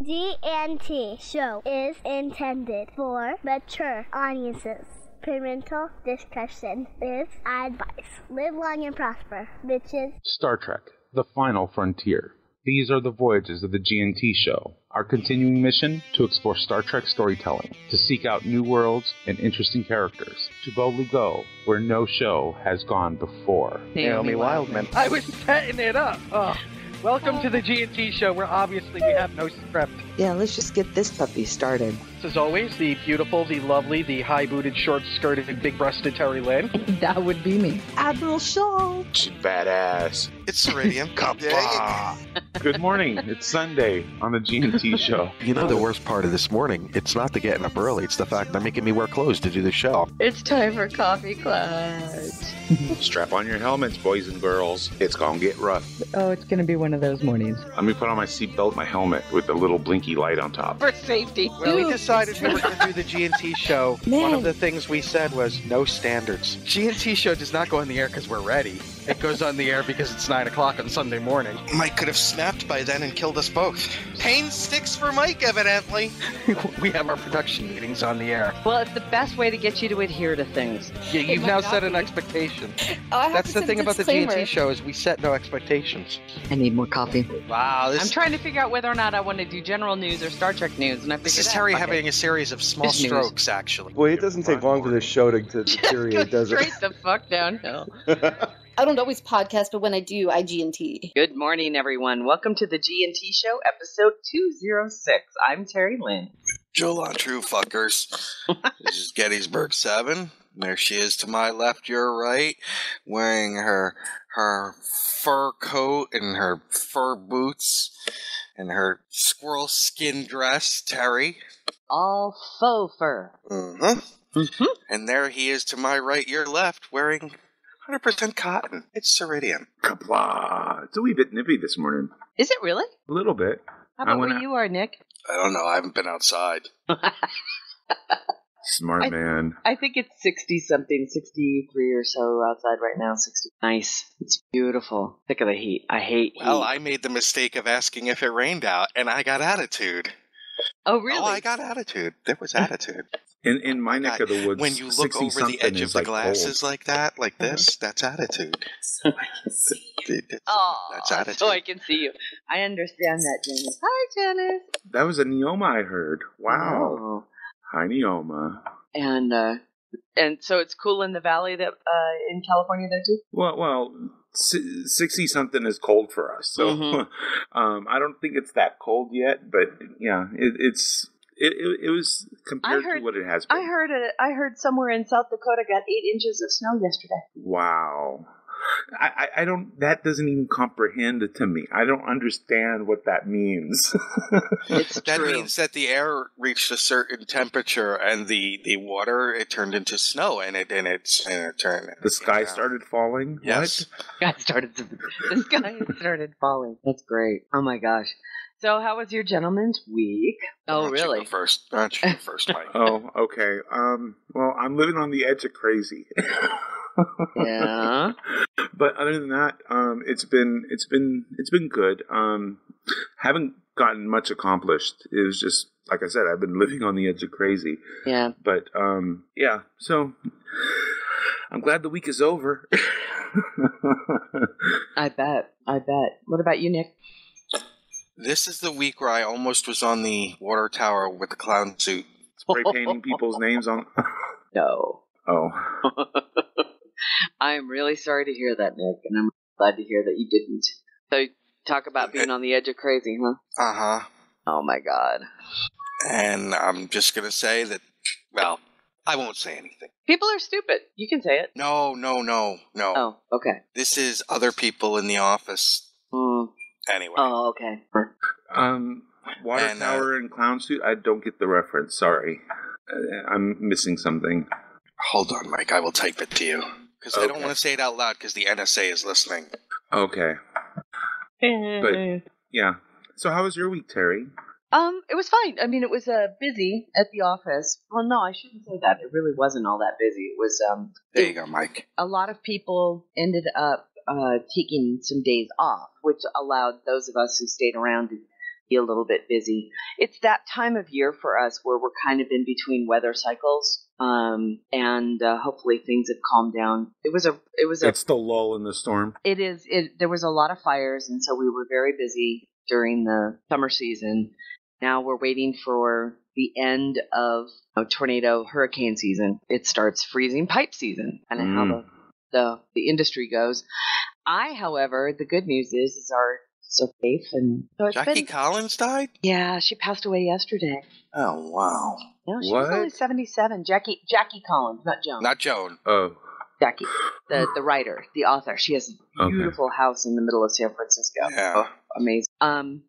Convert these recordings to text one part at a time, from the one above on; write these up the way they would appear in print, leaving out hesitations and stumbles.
GNT show is intended for mature audiences. Parental discussion is advice. Live long and prosper, bitches. Star Trek, The Final Frontier. These are the voyages of the GNT show. Our continuing mission, to explore Star Trek storytelling, to seek out new worlds and interesting characters, to boldly go where no show has gone before. Naomi Wildman. I was setting it up. Oh. Welcome to the GNT show, where obviously we have no script. Yeah, let's just get this puppy started. As always, the beautiful, the lovely, the high-booted, short-skirted, big-breasted Terry Lynn. That would be me. Admiral Shaw. She's badass. It's Ceridian. Good morning. It's Sunday on the GNT show. You know the worst part of this morning? It's not the getting up early. It's the fact they're making me wear clothes to do the show. It's time for Coffee Clutch. Strap on your helmets, boys and girls. It's gonna get rough. Oh, it's going to be one of those mornings. Let me put on my seatbelt, my helmet with the little blinky light on top. For safety. When we decided we were going to do the GNT show, one of the things we said was no standards. GNT show does not go on the air because we're ready. It goes on the air because it's 9 o'clock on Sunday morning. Mike could have snapped by then and killed us both. Pain sticks for Mike, evidently. We have our production meetings on the air. Well, it's the best way to get you to adhere to things. Yeah, you've now set an expectation. That's the thing about the GNT show, is we set no expectations. I need more coffee. Wow, I'm trying to figure out whether or not I want to do general news or Star Trek news, and I figured this is Terry having a series of small strokes, actually. Well, it doesn't take long for this show to deteriorate, does it? straight the fuck downhill. I don't always podcast, but when I do, I G&T. Good morning, everyone. Welcome to the GNT Show, episode 206. I'm Terry Lynn. Joel on True Fuckers. This is Gettysburg 7. There she is to my left, your right, wearing her fur coat and her fur boots and her squirrel skin dress, Terry. All faux fur. Mm-hmm. And there he is to my right, your left, wearing 100% cotton. It's Ceridian. Kapla! It's a wee bit nippy this morning. Is it really? A little bit. How about where you are, Nick? I don't know. I haven't been outside. Smart man. I think it's 60-something, 63 or so outside right now. 60. Nice. It's beautiful. Sick of the heat. I hate heat. Well, I made the mistake of asking if it rained out, and I got attitude. Oh, really? Oh, I got attitude. There was attitude. In my neck of the woods, when you look over the edge of the glasses like that, like this, that's attitude. So I can see you. That's attitude. So I can see you. I understand that, Janice. Hi, Janice. That was a Neoma I heard. Wow. Oh. Hi, Neoma. And so it's cool in the valley that in California there too? Well, 60-something is cold for us. So I don't think it's that cold yet, but yeah, it was compared to what it has been. I heard somewhere in South Dakota got 8 inches of snow yesterday. Wow. I don't, that doesn't even comprehend it to me. I don't understand what that means. That means that the air reached a certain temperature and the water, it turned into snow and it turned. The sky started falling? Yes. The sky started falling. That's great. Oh my gosh. So how was your gentleman's week? Oh, really? Why don't you go first, Mike? Oh, okay. Well, I'm living on the edge of crazy. Yeah. But other than that, it's been good. Haven't gotten much accomplished. It was just, like I said, I've been living on the edge of crazy. Yeah. But yeah. So I'm glad the week is over. I bet. What about you, Nick? This is the week where I almost was on the water tower with the clown suit. Spray painting people's names on. No. Oh. I'm really sorry to hear that, Nick, and I'm glad to hear that you didn't. So, talk about being on the edge of crazy, huh? Uh-huh. Oh, my God. And I'm just going to say that, well, I won't say anything. People are stupid. You can say it. No. Oh, okay. This is other people in the office. Anyway. Oh, okay. Water tower and clown suit? I don't get the reference. Sorry. I'm missing something. Hold on, Mike. I will type it to you. Because I don't want to say it out loud because the NSA is listening. Okay. But, yeah. So how was your week, Terry? It was fine. I mean, it was busy at the office. Well, no, I shouldn't say that. It really wasn't all that busy. It was, there you go, Mike. A lot of people ended up taking some days off, which allowed those of us who stayed around to be a little bit busy. It's that time of year for us where we're kind of in between weather cycles. And hopefully things have calmed down. It's the lull in the storm. There was a lot of fires, and so we were very busy during the summer season. Now we're waiting for the end of tornado hurricane season. It starts freezing pipe season, and how the industry goes. However, the good news is our so safe, and so Jackie Collins died? Yeah, she passed away yesterday. Oh, wow. No, she was only 77. Jackie Collins, not Joan. Not Joan. Oh. Jackie, the writer, the author. She has a beautiful house in the middle of San Francisco. Yeah. Oh, amazing.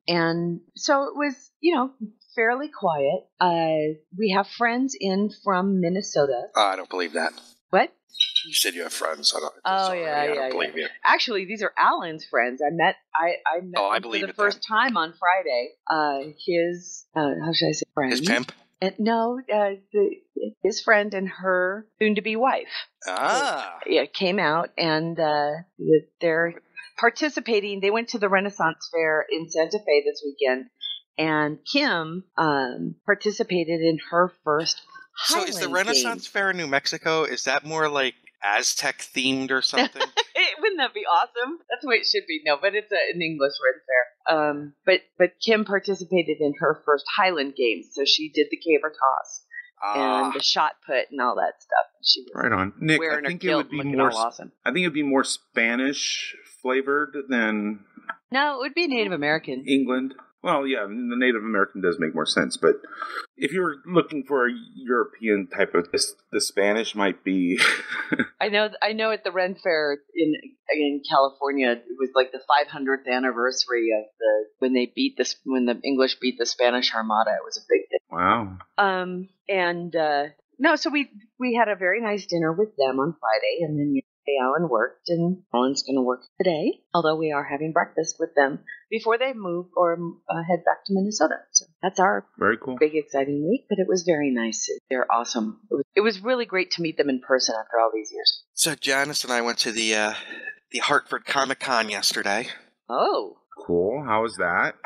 And so it was, fairly quiet. We have friends in from Minnesota. I don't believe that. What? You said you have friends. I don't believe you. Actually, these are Alan's friends. I met him for the first time on Friday. His how should I say friend? His pimp? His friend and her soon-to-be wife. Came out, and they're participating. They went to the Renaissance Fair in Santa Fe this weekend, and Kim participated in her first Highland So is the Renaissance Fair in New Mexico, is that more like Aztec themed or something? Wouldn't that be awesome? That's the way it should be. No, but it's an English Ren Fair. But Kim participated in her first Highland Games, so she did the caber toss and the shot put and all that stuff. And she was right on, Nick. I think it would be more awesome. I think it'd be more Spanish flavored than. No, it would be Native American. England. Well, yeah, the Native American does make more sense, but if you're looking for a European type of this, the Spanish might be. I know at the Ren Fair in California, it was like the 500th anniversary of when the English beat the Spanish Armada. It was a big thing. Wow. No, so we had a very nice dinner with them on Friday, and then Alan worked, and Alan's going to work today, although we are having breakfast with them before they move or head back to Minnesota. So that's our very cool, big, exciting week, but it was very nice. They're awesome. It was really great to meet them in person after all these years. So Janice and I went to the Hartford Comic-Con yesterday. Oh. Cool. How was that?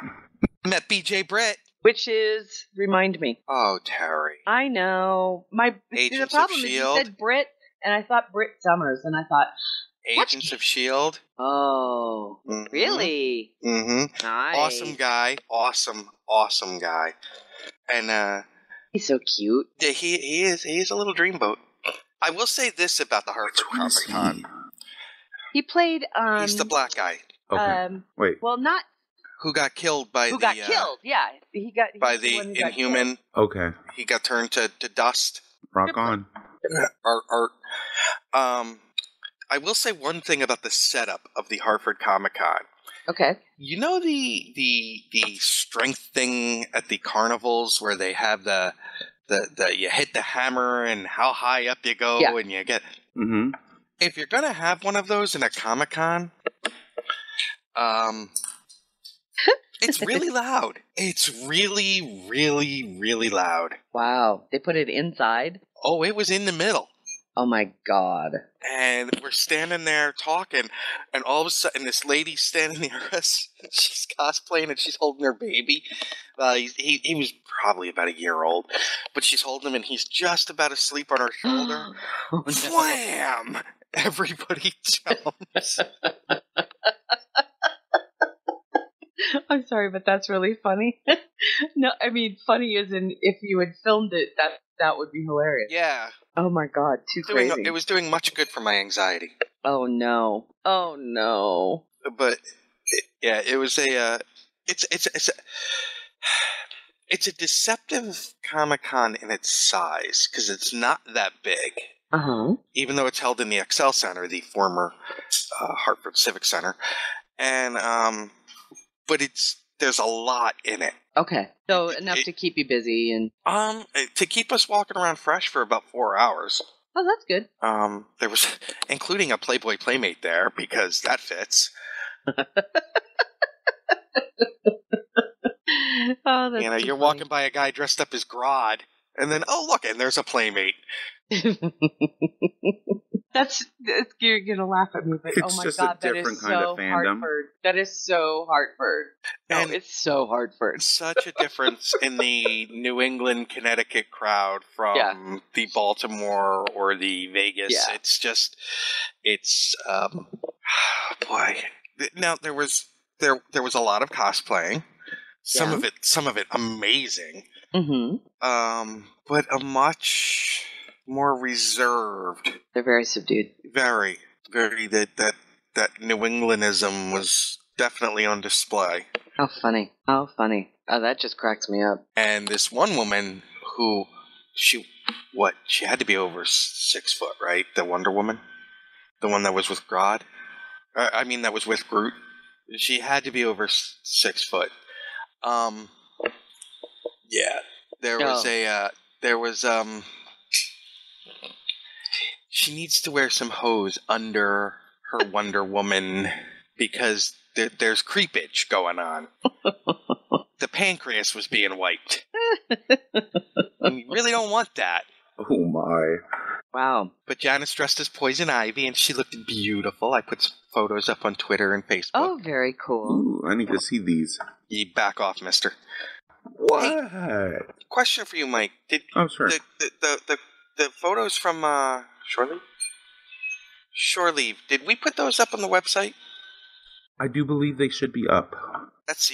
Met BJ Britt. Which is, remind me. Oh, Terry. I know. The problem is you said Britt, and I thought Britt Summers, and I thought, Agents of S.H.I.E.L.D. Oh, really? Mm-hmm. Nice. Awesome guy. Awesome guy. And he's so cute. Yeah, he is a little dreamboat. I will say this about the Hartford Comic-Con. He played he's the black guy. Okay. Wait. Well, not who got killed by who got killed. Yeah, he got by the Inhuman. Okay. He got turned to dust. Rock on. Art. I will say one thing about the setup of the Hartford Comic-Con. Okay. You know the strength thing at the carnivals where they have the you hit the hammer and how high up you go and you get. Mm-hmm. If you're gonna have one of those in a Comic-Con, it's really loud. It's really, really, really loud. Wow. They put it inside? Oh, it was in the middle. Oh my God. And we're standing there talking, and all of a sudden this lady's standing near us. She's cosplaying and she's holding her baby. He was probably about a year old, but she's holding him and he's just about asleep on her shoulder. Oh, no. Wham! Everybody jumps. I'm sorry, but that's really funny. No, I mean, funny as in if you had filmed it, that would be hilarious. Yeah. Oh my God, too crazy. It was doing much good for my anxiety. Oh no. Oh no. But it was it's a deceptive Comic-Con in its size because it's not that big. Uh-huh. Even though it's held in the Excel Center, the former Hartford Civic Center, and but there's a lot in it. Okay, so enough to keep you busy and to keep us walking around fresh for about 4 hours. Oh, that's good. There was including a Playboy Playmate there because that fits. Oh, that's you're walking by a guy dressed up as Grodd. And then, oh, look, and there's a Playmate. That's you're gonna laugh at me, but It's oh my just god, a that is different kind so of fandom. Hartford. That is so Hartford. No, And it's so Hartford. such a difference in the New England, Connecticut crowd from the Baltimore or the Vegas. Yeah. It's just, it's boy. Now there was a lot of cosplaying. Some of it amazing. Mm-hmm. But a much more reserved. They're very subdued. Very, very that New Englandism was definitely on display. How funny. How funny. Oh, that just cracks me up. And this one woman who she had to be over 6 foot, right? The Wonder Woman, the one that was with Grodd. That was with Groot. She had to be over 6 foot. Yeah. There was she needs to wear some hose under her Wonder Woman because there's creepage going on. The pancreas was being wiped. And you really don't want that. Oh my. Wow. But Janice dressed as Poison Ivy, and she looked beautiful. I put some photos up on Twitter and Facebook. Oh, very cool. Ooh, I need to see these. You back off, mister. What? Hey, question for you, Mike. Oh, sure. The photos from Shore Leave, did we put those up on the website? I do believe they should be up. That's,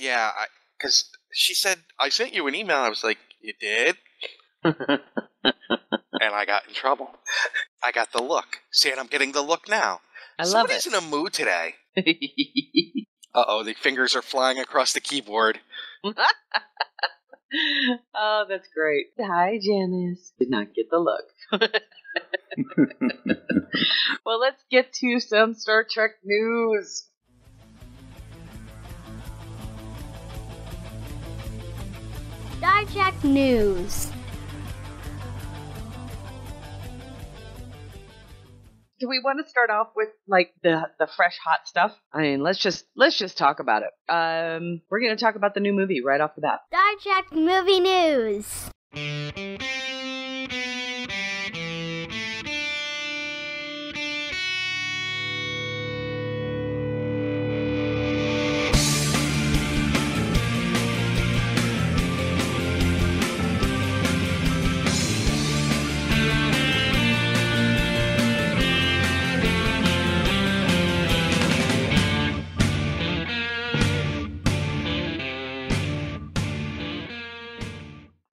because she said, I sent you an email. I was like, you did? And I got in trouble. I got the look. See, and I'm getting the look now. I love Somebody's it. in a mood today. Uh-oh, the fingers are flying across the keyboard. Oh, that's great. Hi, Janice. Did not get the look. Well, let's get to some Star Trek news. Star Trek news. Do we want to start off with like the fresh hot stuff? I mean, let's just talk about it. We're going to talk about the new movie right off the bat. Star Trek movie news.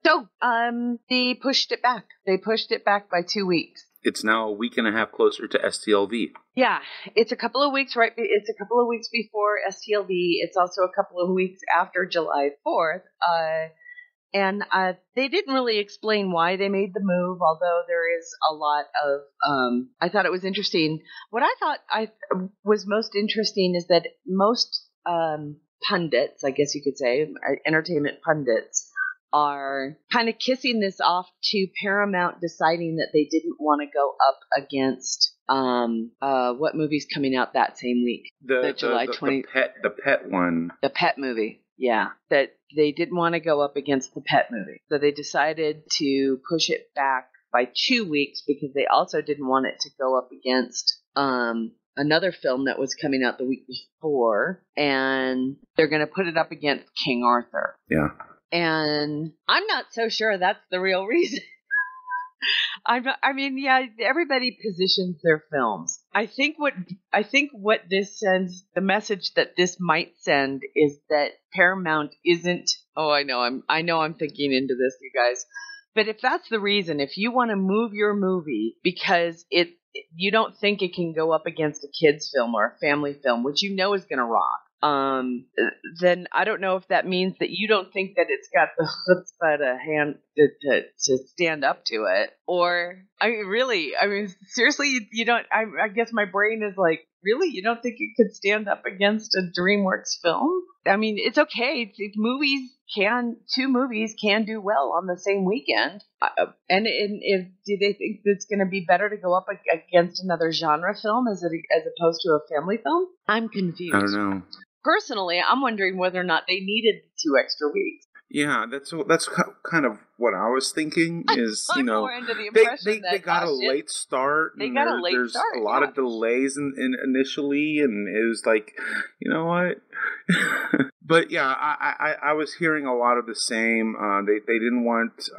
So, they pushed it back. They pushed it back by 2 weeks. It's now a week and a half closer to STLV. Yeah, it's a couple of weeks, right? It's a couple of weeks before STLV. It's also a couple of weeks after July 4th. And they didn't really explain why they made the move, although there is a lot of, I thought it was interesting. What I thought was most interesting is that most pundits, I guess you could say, entertainment pundits, are kind of kissing this off to Paramount deciding that they didn't want to go up against what movie's coming out that same week? The July 20th. The pet one. The Pet movie. Yeah, that they didn't want to go up against the Pet movie. So they decided to push it back by 2 weeks because they also didn't want it to go up against another film that was coming out the week before, and they're going to put it up against King Arthur. Yeah. And I'm not so sure that's the real reason. Everybody positions their films. I think what this sends, the message that this might send, is that Paramount isn't. Oh, I know I'm thinking into this, you guys. But if that's the reason, if you want to move your movie because you don't think it can go up against a kids film or a family film, which you know is going to rock, then I don't know if that means that you don't think that it's got the chutzpah to hand to stand up to it, or seriously, you don't. I guess my brain is like, really, you don't think it could stand up against a DreamWorks film? I mean, it's okay. Two movies can do well on the same weekend, and do they think it's going to be better to go up against another genre film as opposed to a family film? I'm confused. I don't know. Personally, I'm wondering whether or not they needed 2 extra weeks. Yeah, that's kind of what I was thinking. Is I'm more under the impression they got a late start. They got a late there's start. a lot of delays in initially, and it was like, you know what? But yeah, I was hearing a lot of the same. They didn't want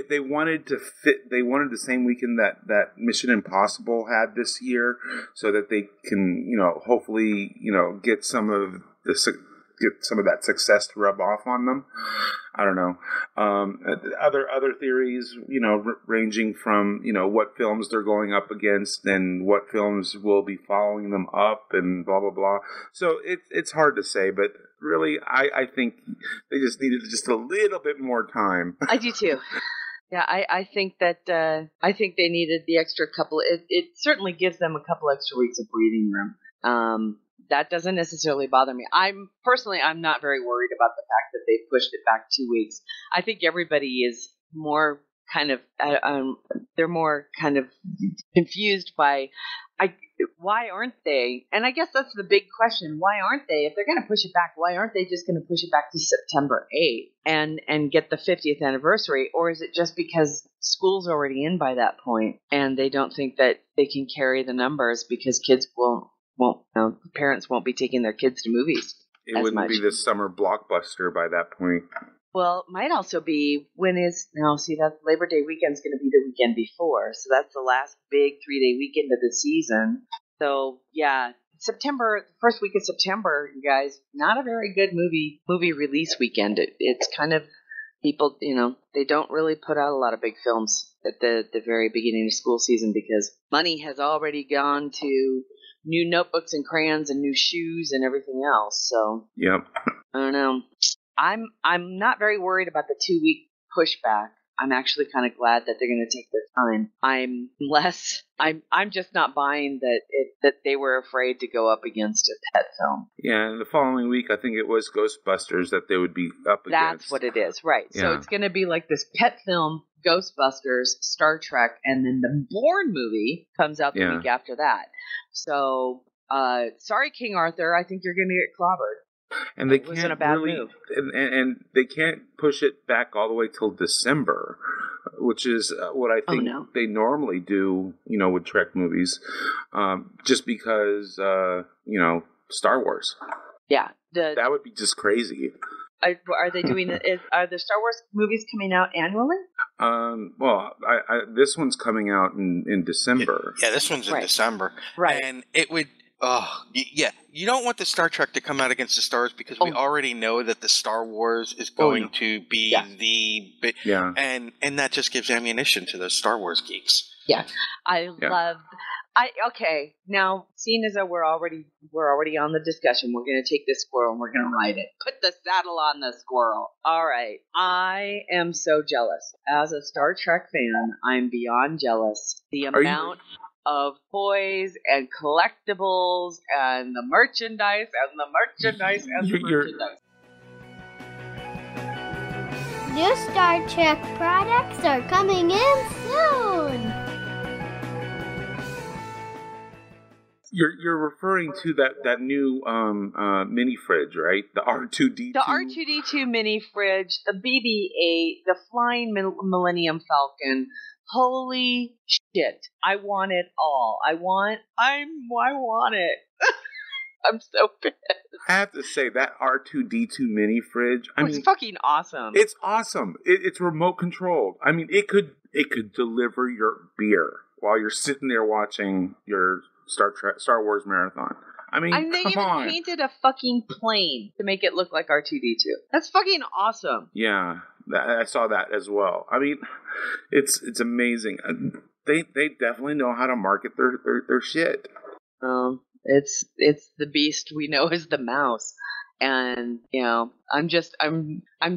they wanted to fit. They wanted the same weekend that Mission Impossible had this year, so that they can hopefully get some of that success to rub off on them. I don't know. Other theories, ranging from what films they're going up against and what films will be following them up and blah blah blah. So it's hard to say, but really, I think they just needed just a little bit more time. I do too. Yeah, I think that I think they needed the extra couple. It certainly gives them a couple extra weeks of breathing room. That doesn't necessarily bother me. I'm not very worried about the fact that they pushed it back 2 weeks. I think everybody is more kind of they're more kind of confused by why aren't they? And I guess that's the big question. Why aren't they? If they're going to push it back, why aren't they just going to push it back to September 8th and get the 50th anniversary? Or is it just because school's already in by that point and they don't think that they can carry the numbers because kids parents won't be taking their kids to movies. It wouldn't be the summer blockbuster by that point. Well, it might also be that Labor Day weekend's going to be the weekend before, so that's the last big 3-day weekend of the season. So yeah, September, the first week of September, you guys, not a very good movie release weekend. It's kind of people, they don't really put out a lot of big films at the very beginning of school season because money has already gone to new notebooks and crayons and new shoes and everything else. So yep. I don't know. I'm not very worried about the 2-week pushback. I'm actually kind of glad that they're going to take their time. I'm just not buying that they were afraid to go up against a pet film. Yeah, and the following week I think it was Ghostbusters that they would be up against. That's what it is, right? Yeah. So it's going to be like this pet film, Ghostbusters, Star Trek, and then the Bourne movie comes out the week after that. So, sorry, King Arthur, I think you're going to get clobbered. And they can't really, and they can't push it back all the way till December, which is what I think they normally do, with Trek movies, just because, Star Wars. Yeah, that would be just crazy. Are they doing? Are the Star Wars movies coming out annually? Well, this one's coming out in December. Yeah, this one's in December, right? And it would. Oh, yeah. You don't want the Star Trek to come out against the Stars because we already know that the Star Wars is going to be the big. Yeah. And that just gives ammunition to those Star Wars geeks. Yeah. Okay. Now, seeing as though we're already on the discussion, we're going to take this squirrel and we're going to ride it. Put the saddle on the squirrel. All right. I am so jealous. As a Star Trek fan, I'm beyond jealous. The amount of toys and collectibles and the merchandise and the merchandise and the merchandise. New Star Trek products are coming in soon. You're referring to that new mini fridge, right? The R2D2. The R2D2 mini fridge, the BB-8, the Flying Millennium Falcon. Holy shit. I want it all. I want it. I'm so pissed. I have to say, that R2D2 mini fridge, it's fucking awesome. It's awesome. It's remote controlled. I mean, it could deliver your beer while you're sitting there watching your Star Wars marathon. I mean, they even painted a fucking plane to make it look like R2D2. That's fucking awesome. Yeah. I saw that as well. I mean, it's amazing. They definitely know how to market their shit. It's the beast we know as the mouse, and I'm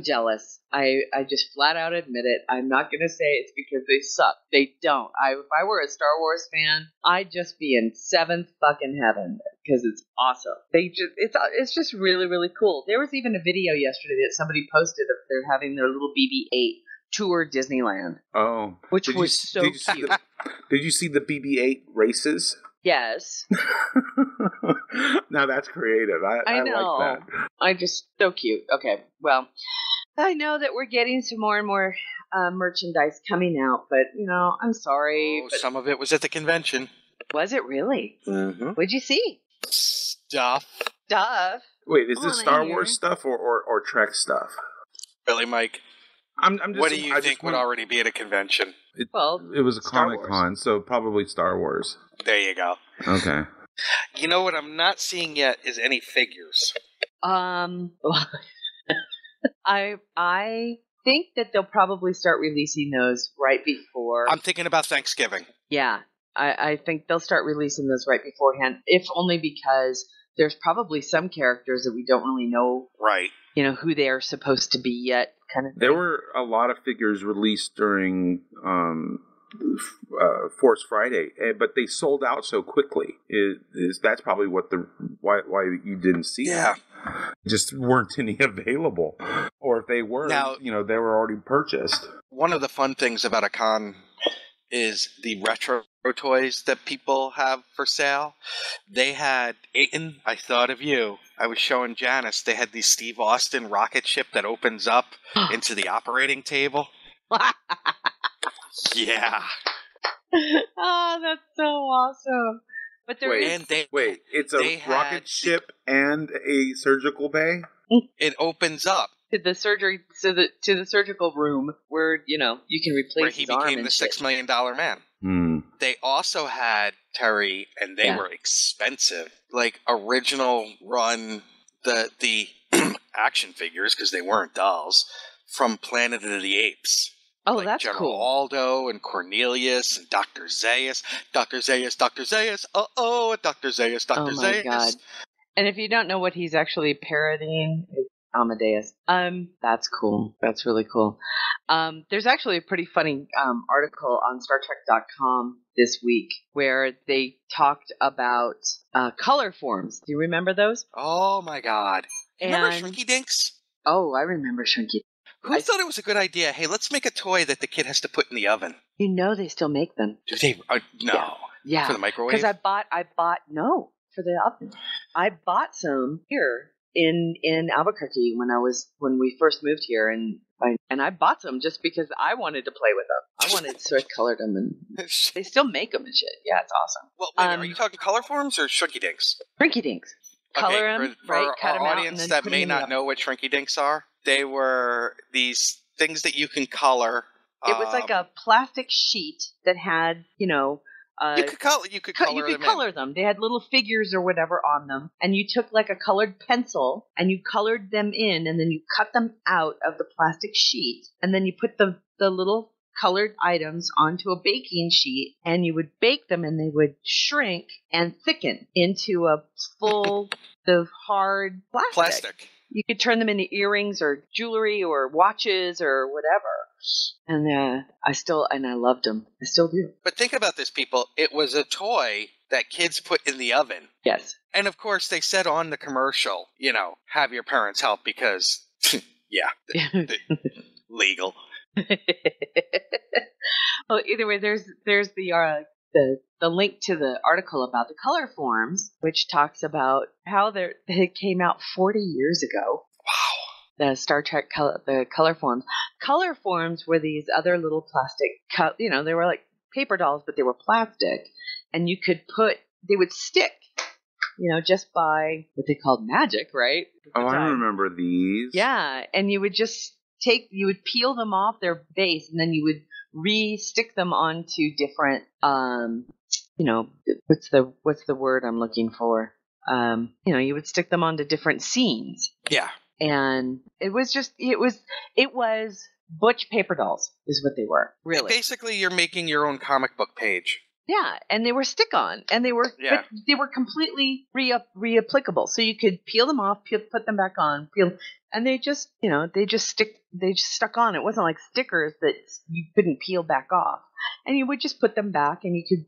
jealous. I just flat out admit it. I'm not gonna say it's because they suck. They don't. If I were a Star Wars fan, I'd just be in seventh fucking heaven because it's awesome. It's just really, really cool. There was even a video yesterday that somebody posted of they're having their little BB-8 tour Disneyland. Oh, which was so cute. Did you see the BB-8 races? Yes. Now that's creative. I know. Like that. I just so cute. Okay, well, I know that we're getting some more and more merchandise coming out, but, I'm sorry. Oh, but some of it was at the convention. Was it really? Mm-hmm. What'd you see? Stuff. Wait, is Come this on Star in Wars here. stuff or Trek stuff? Really, Mike? I'm just. What do you think would already be at a convention? It was a Star Comic Con, so probably Star Wars. There you go. Okay. You know what I'm not seeing yet is any figures. I think that they'll probably start releasing those right before. I'm thinking about Thanksgiving. Yeah, I think they'll start releasing those right beforehand, if only because there's probably some characters that we don't really know, right? Who they are supposed to be yet, kind of thing. There were a lot of figures released during Force Friday, but they sold out so quickly. That's probably why you didn't see them. Just weren't any available, or if they were, now, they were already purchased. One of the fun things about a con is the retro toys that people have for sale. They had Aiton, I thought of you. I was showing Janice. They had the Steve Austin rocket ship that opens up into the operating table. Yeah. Oh, that's so awesome. But It's a rocket ship and a surgical bay? It opens up to the surgery, to the surgical room where you can replace where he his arm became and the shit. $6 million man. They also had Terry, and they were expensive, like original run the action figures because they weren't dolls from Planet of the Apes. Oh, like that's General cool. Aldo and Cornelius and Dr. Zaius. Dr. Zaius, Dr. Zaius, Dr. Zaius, Dr. Oh my Zaius. god! And if you don't know what he's actually parodying, it's Amadeus. That's cool. That's really cool. There's actually a pretty funny article on StarTrek.com this week where they talked about color forms. Do you remember those? Oh my god! Remember Shrinky Dinks? Oh, I remember Shrinky. Who thought it was a good idea? Hey, let's make a toy that the kid has to put in the oven. They still make them. Do they? No. Yeah. For the microwave? Because I bought no for the oven. I bought some here in Albuquerque when we first moved here, and I bought some just because I wanted to play with them. I wanted to color them, and they still make them and shit. Yeah, it's awesome. Well, wait, are you talking color forms or Shrinky Dinks? Shrinky Dinks. Color them, for cut our them out, audience and then that put may them in the not oven. know what Shrinky Dinks are, they were these things that you can color. It was like a plastic sheet that had, you could color them. They had little figures or whatever on them, and you took like a colored pencil and you colored them in, and then you cut them out of the plastic sheet, and then you put the little colored items onto a baking sheet, and you would bake them, and they would shrink and thicken into a full of hard plastic. You could turn them into earrings or jewelry or watches or whatever. And I loved them. I still do. But think about this, people. It was a toy that kids put in the oven. Yes. And of course, they said on the commercial, have your parents help because, legal. Well, either way, there's the link to the article about the color forms, which talks about how they came out 40 years ago. Wow. The Star Trek the color forms. Color forms were these other little plastic, they were like paper dolls, but they were plastic, and they would stick, just by what they called magic, right? Oh, I remember these. Yeah, and you would just you would peel them off their base, and then you would re-stick them onto different, what's the word I'm looking for? You would stick them onto different scenes. Yeah. And it was butch paper dolls is what they were, really. Basically, you're making your own comic book page. Yeah, and they were stick-on, and they were completely reapplicable. So you could peel them off, put them back on, and they just stuck on. It wasn't like stickers that you couldn't peel back off. And you would just put them back, and you could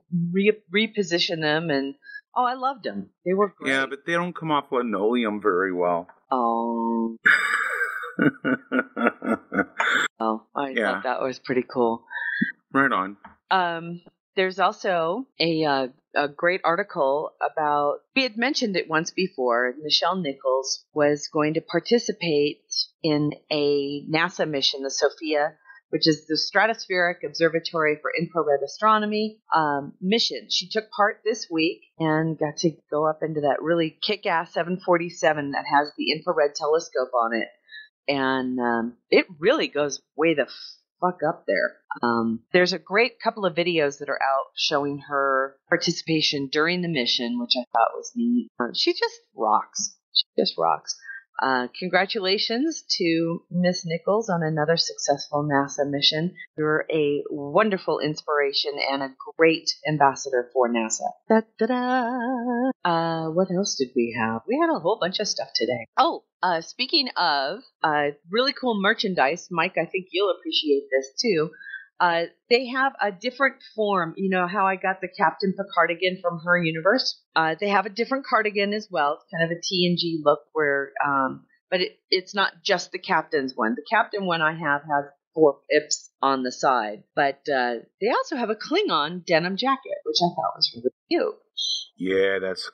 reposition them, and I loved them. They were great. Yeah, but they don't come off linoleum very well. Oh. I thought that was pretty cool. Right on. There's also a a great article about, we had mentioned it once before, Nichelle Nichols was going to participate in a NASA mission, the SOFIA, which is the Stratospheric Observatory for Infrared Astronomy mission. She took part this week and got to go up into that really kick-ass 747 that has the infrared telescope on it. And it really goes way the fuck up there. There's a great couple of videos that are out showing her participation during the mission, which I thought was neat. She just rocks. She just rocks. Congratulations to Miss Nichols on another successful NASA mission. You're a wonderful inspiration and a great ambassador for NASA. Da-da-da. What else did we have? We had a whole bunch of stuff today. Oh, speaking of really cool merchandise, Mike, I think you'll appreciate this too. They have a different form. You know how I got the Captain Picardigan from her universe? They have a different cardigan as well. It's kind of a TNG look where, but it's not just the Captain's one. The Captain one I have has 4 pips on the side, but they also have a Klingon denim jacket, which I thought was really cute. Yeah, that's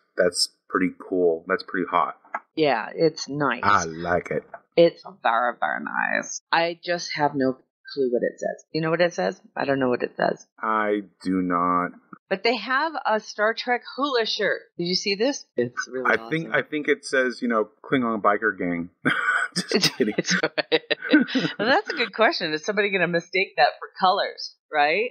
pretty cool. That's pretty hot. Yeah, it's nice. I like it. It's very, very nice. I just have no clue what it says. You know what it says? I don't know what it says. I do not. But they have a Star Trek hula shirt. Did you see this? It's really awesome. I think it says, Klingon biker gang. Just kidding. Well, that's a good question. Is somebody going to mistake that for colors, right?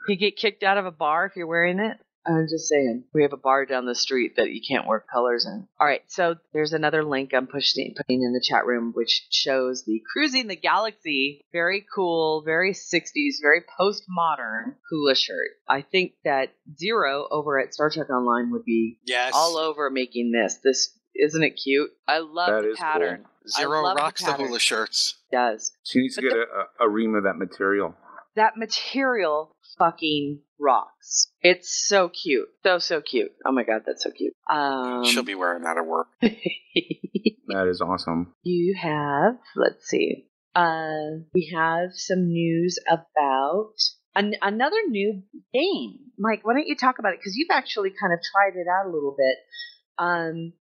You get kicked out of a bar if you're wearing it? I'm just saying. We have a bar down the street that you can't wear colors in. All right, so there's another link I'm putting in the chat room, which shows the Cruising the Galaxy, very cool, very 60s, very postmodern hula shirt. I think that Zero over at Star Trek Online would be all over making this. This isn't it cute? I love the pattern. Cool. Zero rocks the hula shirts. It does. She needs to get a ream of that material. That material fucking rocks. It's so cute. So cute. Oh my god, that's so cute. She'll be wearing that at work. That is awesome. You have, let's see. We have some news about another new game. Mike, why don't you talk about it? Because you've actually kind of tried it out a little bit.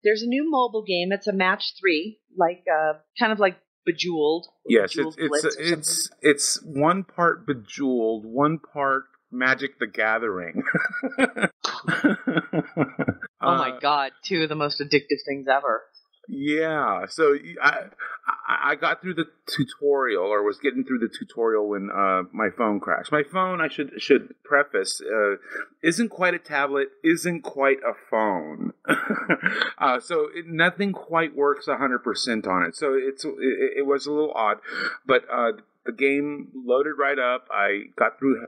There's a new mobile game. It's a match 3, kind of like Bejeweled. Yes, it's one part Bejeweled, one part Magic the Gathering. Oh my god, 2 of the most addictive things ever. Yeah, so I got through the tutorial, or was getting through the tutorial when my phone crashed. My phone, I should preface, isn't quite a tablet, isn't quite a phone. So nothing quite works 100% on it. So it was a little odd, but the game loaded right up. I got through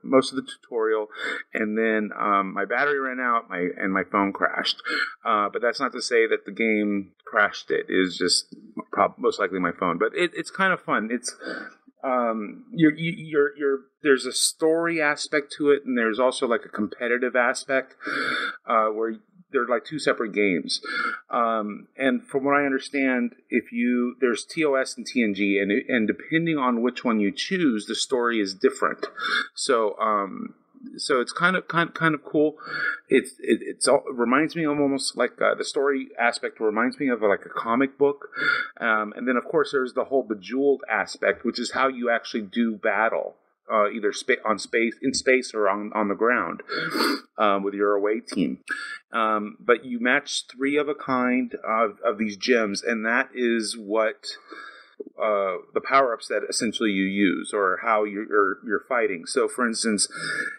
most of the tutorial, and then my battery ran out, and my phone crashed. But that's not to say that the game crashed it. It was just most likely my phone. But it's kind of fun. It's there's a story aspect to it, and there's also like a competitive aspect where they're like 2 separate games. And from what I understand, there's TOS and TNG, and depending on which one you choose, the story is different. So it's kind of cool. It reminds me of almost like the story aspect reminds me of like a comic book. And then of course there's the whole Bejeweled aspect, which is how you actually do battle. Either in space or on the ground with your away team. But you match 3 of a kind of these gems, and that is what the power-ups that essentially you use, or how you're fighting. So, for instance,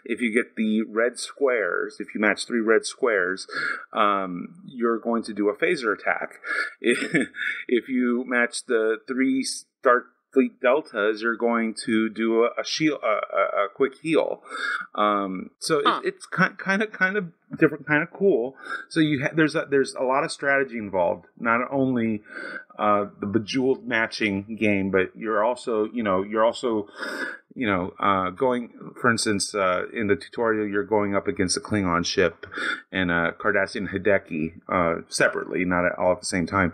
if you get the red squares, if you match 3 red squares, you're going to do a phaser attack. If you match the 3 Starfleet deltas, you're going to do a quick heal. It's kind of different, kind of cool. So there's a lot of strategy involved. Not only the Bejeweled matching game, but you're also going, for instance, in the tutorial, you're going up against a Klingon ship and a Cardassian Hideki separately, not all at the same time.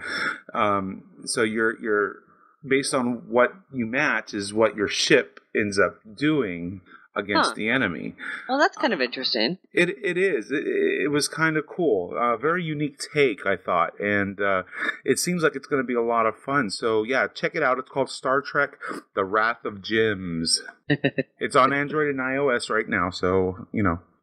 So you're based on what you match is what your ship ends up doing. against the enemy. Well, that's kind of interesting. It is. It was kind of cool. Very unique take, I thought. And it seems like it's going to be a lot of fun. So, yeah, check it out. It's called Star Trek The Wrath of Jims. It's on Android and iOS right now. So,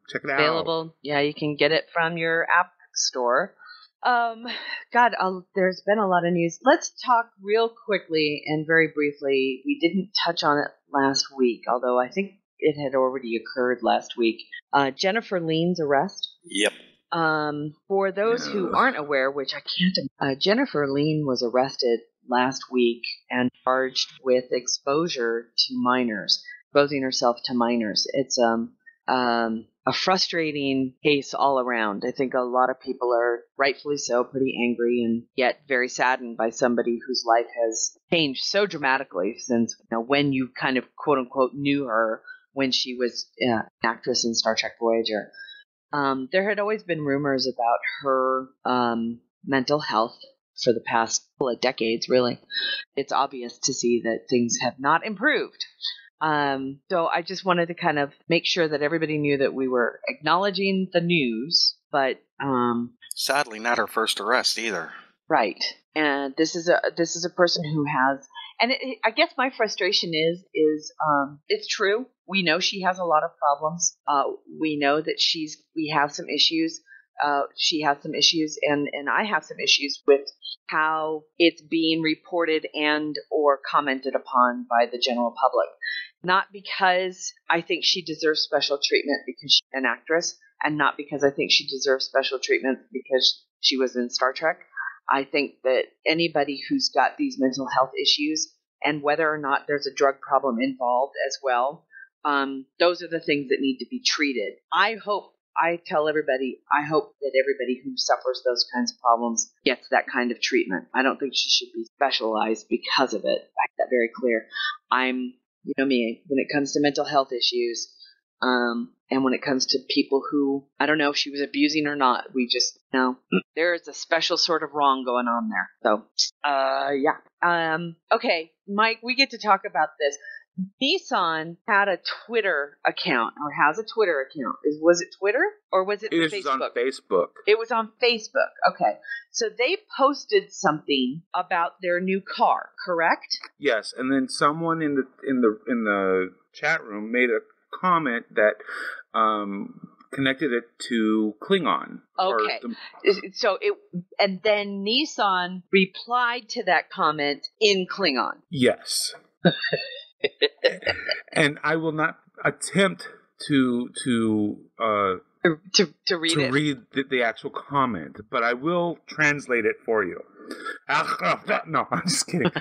check it out. Available. Yeah, you can get it from your app store. God, there's been a lot of news. Let's talk real quickly and very briefly. We didn't touch on it last week, although I think it had already occurred last week. Jennifer Lean's arrest. Yep. For those who aren't aware, which I can't, Jennifer Lean was arrested last week and charged with exposure to minors, exposing herself to minors. It's a frustrating case all around. I think a lot of people are rightfully so pretty angry and yet very saddened by somebody whose life has changed so dramatically since when you kind of quote unquote knew her when she was an actress in Star Trek Voyager. There had always been rumors about her mental health for the past couple of decades, really. It's obvious to see that things have not improved. So I just wanted to kind of make sure that everybody knew that we were acknowledging the news, but sadly not her first arrest either. Right. And this is a person who has, and I guess my frustration is it's true. We know she has a lot of problems. We know that we have some issues. She has some issues, and I have some issues with how it's being reported and or commented upon by the general public. Not because I think she deserves special treatment because she's an actress, and not because I think she deserves special treatment because she was in Star Trek. I think that anybody who's got these mental health issues, and whether or not there's a drug problem involved as well, those are the things that need to be treated. I tell everybody, I hope that everybody who suffers those kinds of problems gets that kind of treatment. I don't think she should be specialized because of it. I make that very clear. You know me, when it comes to mental health issues, and when it comes to people who, I don't know if she was abusing or not, we just know there is a special sort of wrong going on there. So, yeah. Okay, Mike, we get to talk about this. Nissan had a Twitter account, or has a Twitter account. Was it Twitter, or was it Facebook? It was on Facebook. It was on Facebook. Okay. So they posted something about their new car, correct? Yes, and then someone in the chat room made a comment that connected it to Klingon. Okay. And then Nissan replied to that comment in Klingon. Yes. And I will not attempt to read the actual comment, but I will translate it for you. No, I'm just kidding.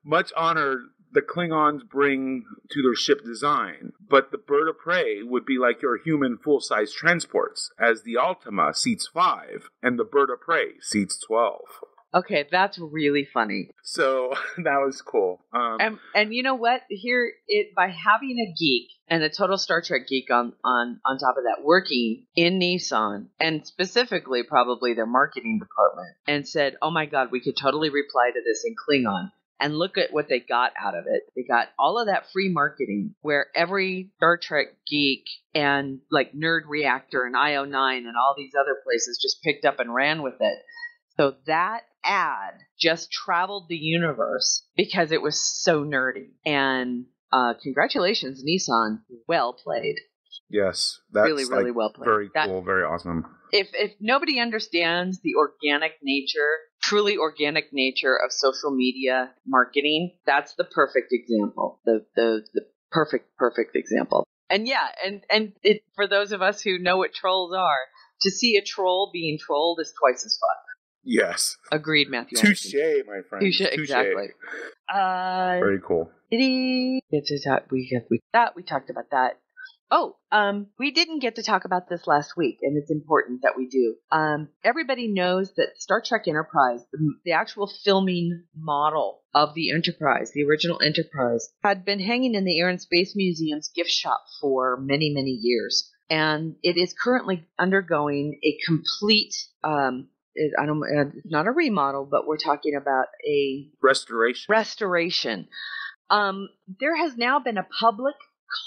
Much honor the Klingons bring to their ship design, but the bird of prey would be like your human full-size transports, as the Ultima seats 5 and the bird of prey seats 12. Okay, that's really funny. So that was cool. And you know what? By having a geek and a total Star Trek geek on top of that, working in Nissan, and specifically probably their marketing department, and said, "Oh my God, we could totally reply to this in Klingon." And look at what they got out of it. They got all of that free marketing where every Star Trek geek and like Nerd Reactor and IO9 and all these other places just picked up and ran with it. So that ad just traveled the universe because it was so nerdy. And congratulations, Nissan. Well played. Yes, that's really well played. Very cool, very awesome. If nobody understands the truly organic nature of social media marketing, that's the perfect example. The perfect example. And yeah, and it, for those of us who know what trolls are, to see a troll being trolled is twice as fun. Yes. Agreed, Matthew. Touche, my friend. Touche, exactly. Very cool. We talked about that. Oh, we didn't get to talk about this last week, and it's important that we do. Everybody knows that Star Trek Enterprise, the actual filming model of the Enterprise, the original Enterprise, had been hanging in the Air and Space Museum's gift shop for many, many years. And it is currently undergoing a complete, not a remodel, but we're talking about a restoration. There has now been a public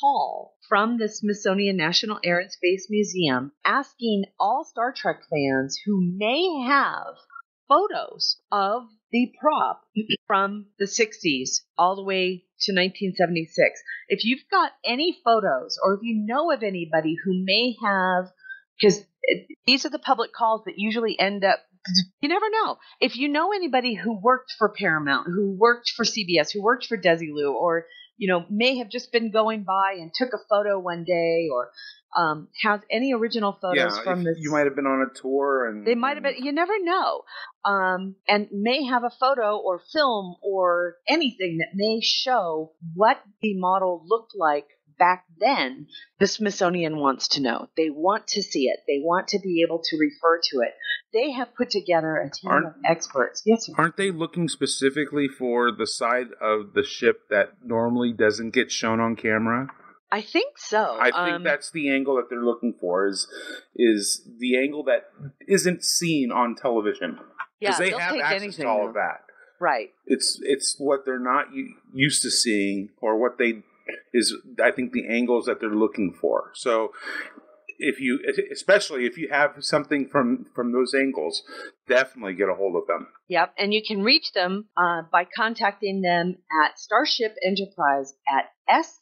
call from the Smithsonian National Air and Space Museum asking all Star Trek fans who may have photos of the prop from the 60s all the way to 1976. If you've got any photos or if you know of anybody who may have, because these are the public calls that usually end up, you never know. If you know anybody who worked for Paramount, who worked for CBS, who worked for Desilu, or may have just been going by and took a photo one day, or has any original photos from this. You might have been on a tour, and they might have been. You never know, and may have a photo or film or anything that may show what the model looked like back then. The Smithsonian wants to know. They want to see it. They want to be able to refer to it. They have put together a team of experts. Yes, sir. Aren't they looking specifically for the side of the ship that normally doesn't get shown on camera? I think so. I think that's the angle that they're looking for. Is the angle that isn't seen on television? Yeah, they have access to all of that. Right. It's what they're not used to seeing, or what they is. I think the angles that they're looking for. So, especially if you have something from those angles, definitely get a hold of them. Yep, and you can reach them by contacting them at Starship Enterprise at si.edu.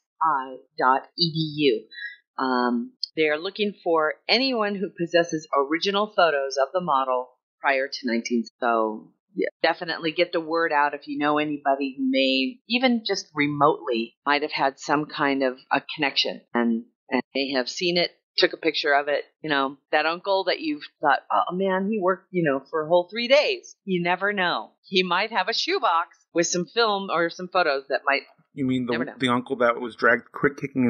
They are looking for anyone who possesses original photos of the model prior to 19. So yeah, definitely get the word out if you know anybody who may, even just remotely, might have had some kind of a connection and may have seen it, took a picture of it. That uncle that you've thought, oh man, he worked, for a whole 3 days. You never know. He might have a shoebox with some film or some photos that might. You mean the uncle that was dragged kicking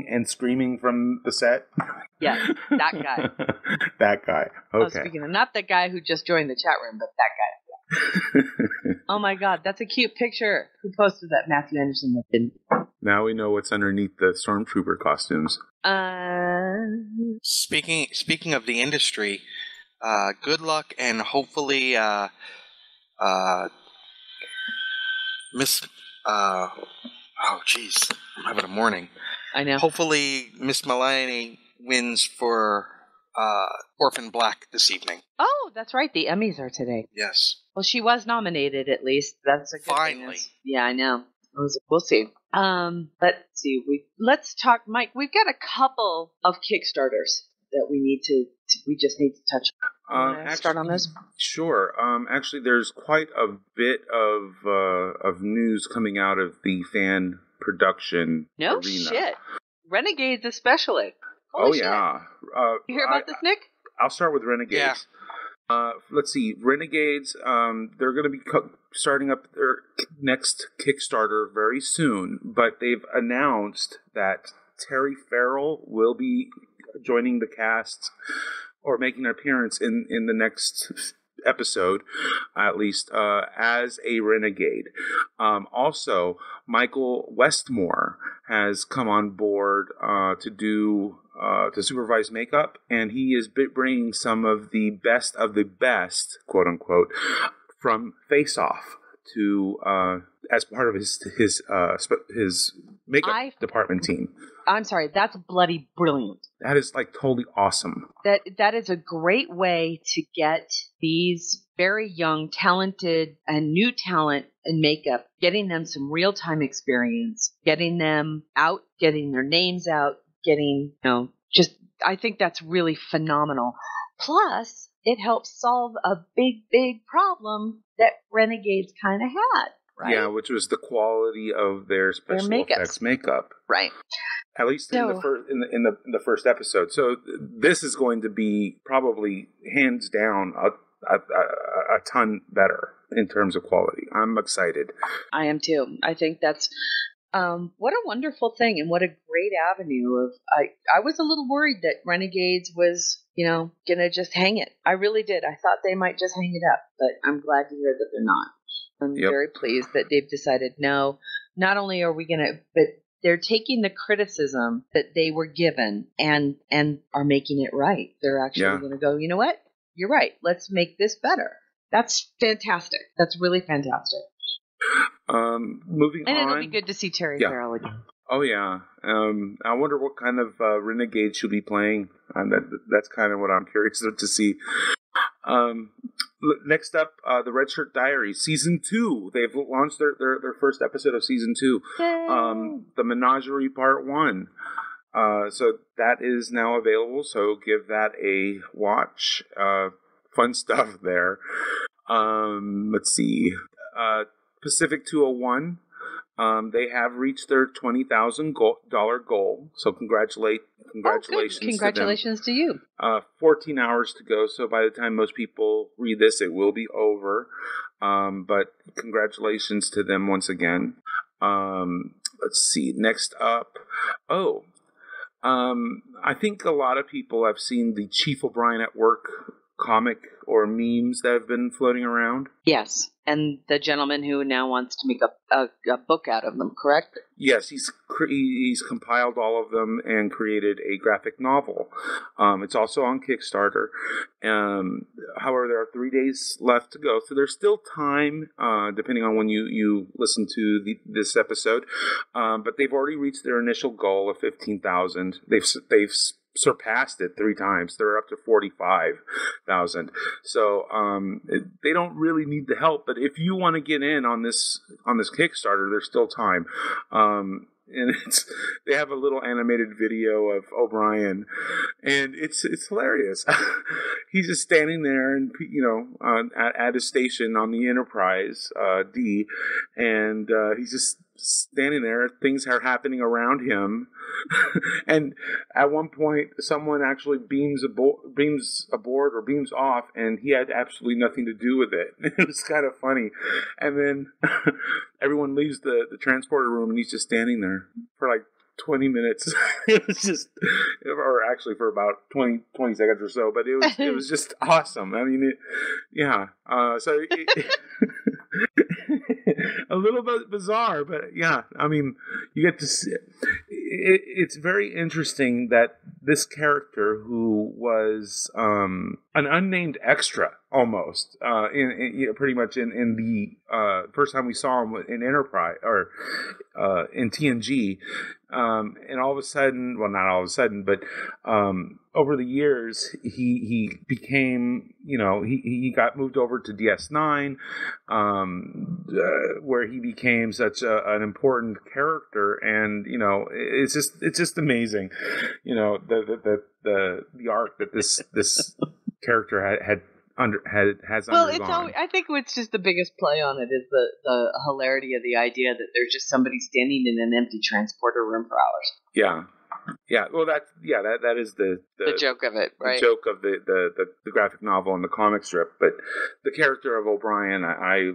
and screaming from the set? Yes, that guy. That guy. Okay. Speaking of, not the guy who just joined the chat room, but that guy. Oh my God, that's a cute picture. Who posted that? Matthew Anderson didn't. Now we know what's underneath the stormtrooper costumes. Speaking of the industry, good luck, and hopefully Miss oh jeez, I'm having a morning. I know. Hopefully Miss Mulaney wins for Orphan Black this evening. Oh, that's right. The Emmys are today. Yes. Well, she was nominated at least. That's a good Finally. thing. Yeah, I know. We'll see. Let's see. Let's talk, Mike. We've got a couple of Kickstarters that we just need to touch on. Start on this? Sure. Actually, there's quite a bit of news coming out of the fan production arena. Shit. Renegades especially. Holy shit. Yeah. You hear about this, Nick? I'll start with Renegades. Yeah. Let's see. Renegades, they're going to be starting up their next Kickstarter very soon, but they've announced that Terry Farrell will be joining the cast or making an appearance in the next episode, at least, as a renegade. Also, Michael Westmore has come on board to supervise makeup, and he is bringing some of the best, quote unquote, from Face Off to as part of his makeup department team. I'm sorry, that's bloody brilliant. That is totally awesome. That is a great way to get these very young, talented, and new talent in makeup, getting them some real-time experience, getting them out, getting their names out, I think that's really phenomenal. Plus, it helps solve a big, big problem that Renegades kind of had, right? Yeah, which was the quality of their special effects makeup. Right. At least in the first episode. So this is going to be probably hands down a ton better in terms of quality. I'm excited. I am too. I think that's what a wonderful thing, and what a great avenue of. I was a little worried that Renegades was gonna just hang it. I really did. I thought they might just hang it up, but I'm glad to hear that they're not. I'm very pleased that they've decided no. Not only are we gonna, but they're taking the criticism that they were given and are making it right. They're actually going to go, you know what? You're right. Let's make this better. That's fantastic. That's really fantastic. Moving And on. it'll be good to see Terry Yeah. Farrell again. Oh yeah. I wonder what kind of renegade she'll be playing. That's kind of what I'm curious to see. Next up, the Red Shirt Diaries season 2. They've launched their first episode of season 2. The Menagerie Part 1. So that is now available. So give that a watch. Fun stuff there. Let's see. Pacific 201. They have reached their $20,000 goal. So congratulations. Congratulations to you. 14 hours to go. So by the time most people read this, it will be over. But congratulations to them once again. Let's see. Next up. I think a lot of people have seen the Chief O'Brien at Work comic or memes that have been floating around. Yes, and the gentleman who now wants to make a book out of them, correct? Yes, he's compiled all of them and created a graphic novel. It's also on Kickstarter. However, there are 3 days left to go, so there's still time, depending on when you listen to this episode. But they've already reached their initial goal of 15,000. They've surpassed it 3 times. They're up to 45,000. So they don't really need the help. But if you want to get in on this Kickstarter, there's still time. And they have a little animated video of O'Brien, and it's hilarious. He's just standing there, and at a station on the Enterprise D, and he's just standing there. Things are happening around him, and at one point, someone actually beams aboard or beams off, and he had absolutely nothing to do with it. It was kind of funny, and then everyone leaves the transporter room, and he's just standing there for like 20 minutes. It was just, or actually for about 20 seconds or so, but it was just awesome. I mean, a little bit bizarre, but yeah, I mean, you get to see it's very interesting that this character, who was an unnamed extra almost, pretty much in the first time we saw him in Enterprise or in TNG, and all of a sudden, well, not all of a sudden, but over the years, he became, he got moved over to DS9, where he became such an important character, and it's just amazing, the arc that this character has undergone. I think what's just the biggest play on it is the hilarity of the idea that there's just somebody standing in an empty transporter room for hours. Yeah. Well, that is the joke of it, right? The joke of the graphic novel and the comic strip. But the character of O'Brien, I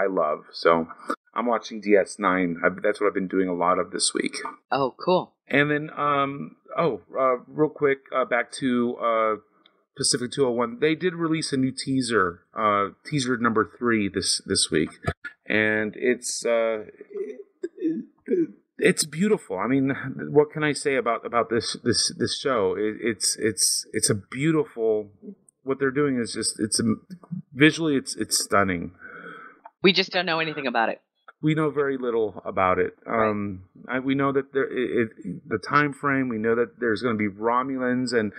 love. So I'm watching DS9. That's what I've been doing a lot of this week. Oh, cool. And then, real quick, back to Pacific 201. They did release a new teaser number 3 this week, and it's beautiful. I mean, what can I say about this show? It's a beautiful. What they're doing is just visually it's stunning. We just don't know anything about it. We know very little about it. Right. We know that the time frame. We know that there's going to be Romulans, and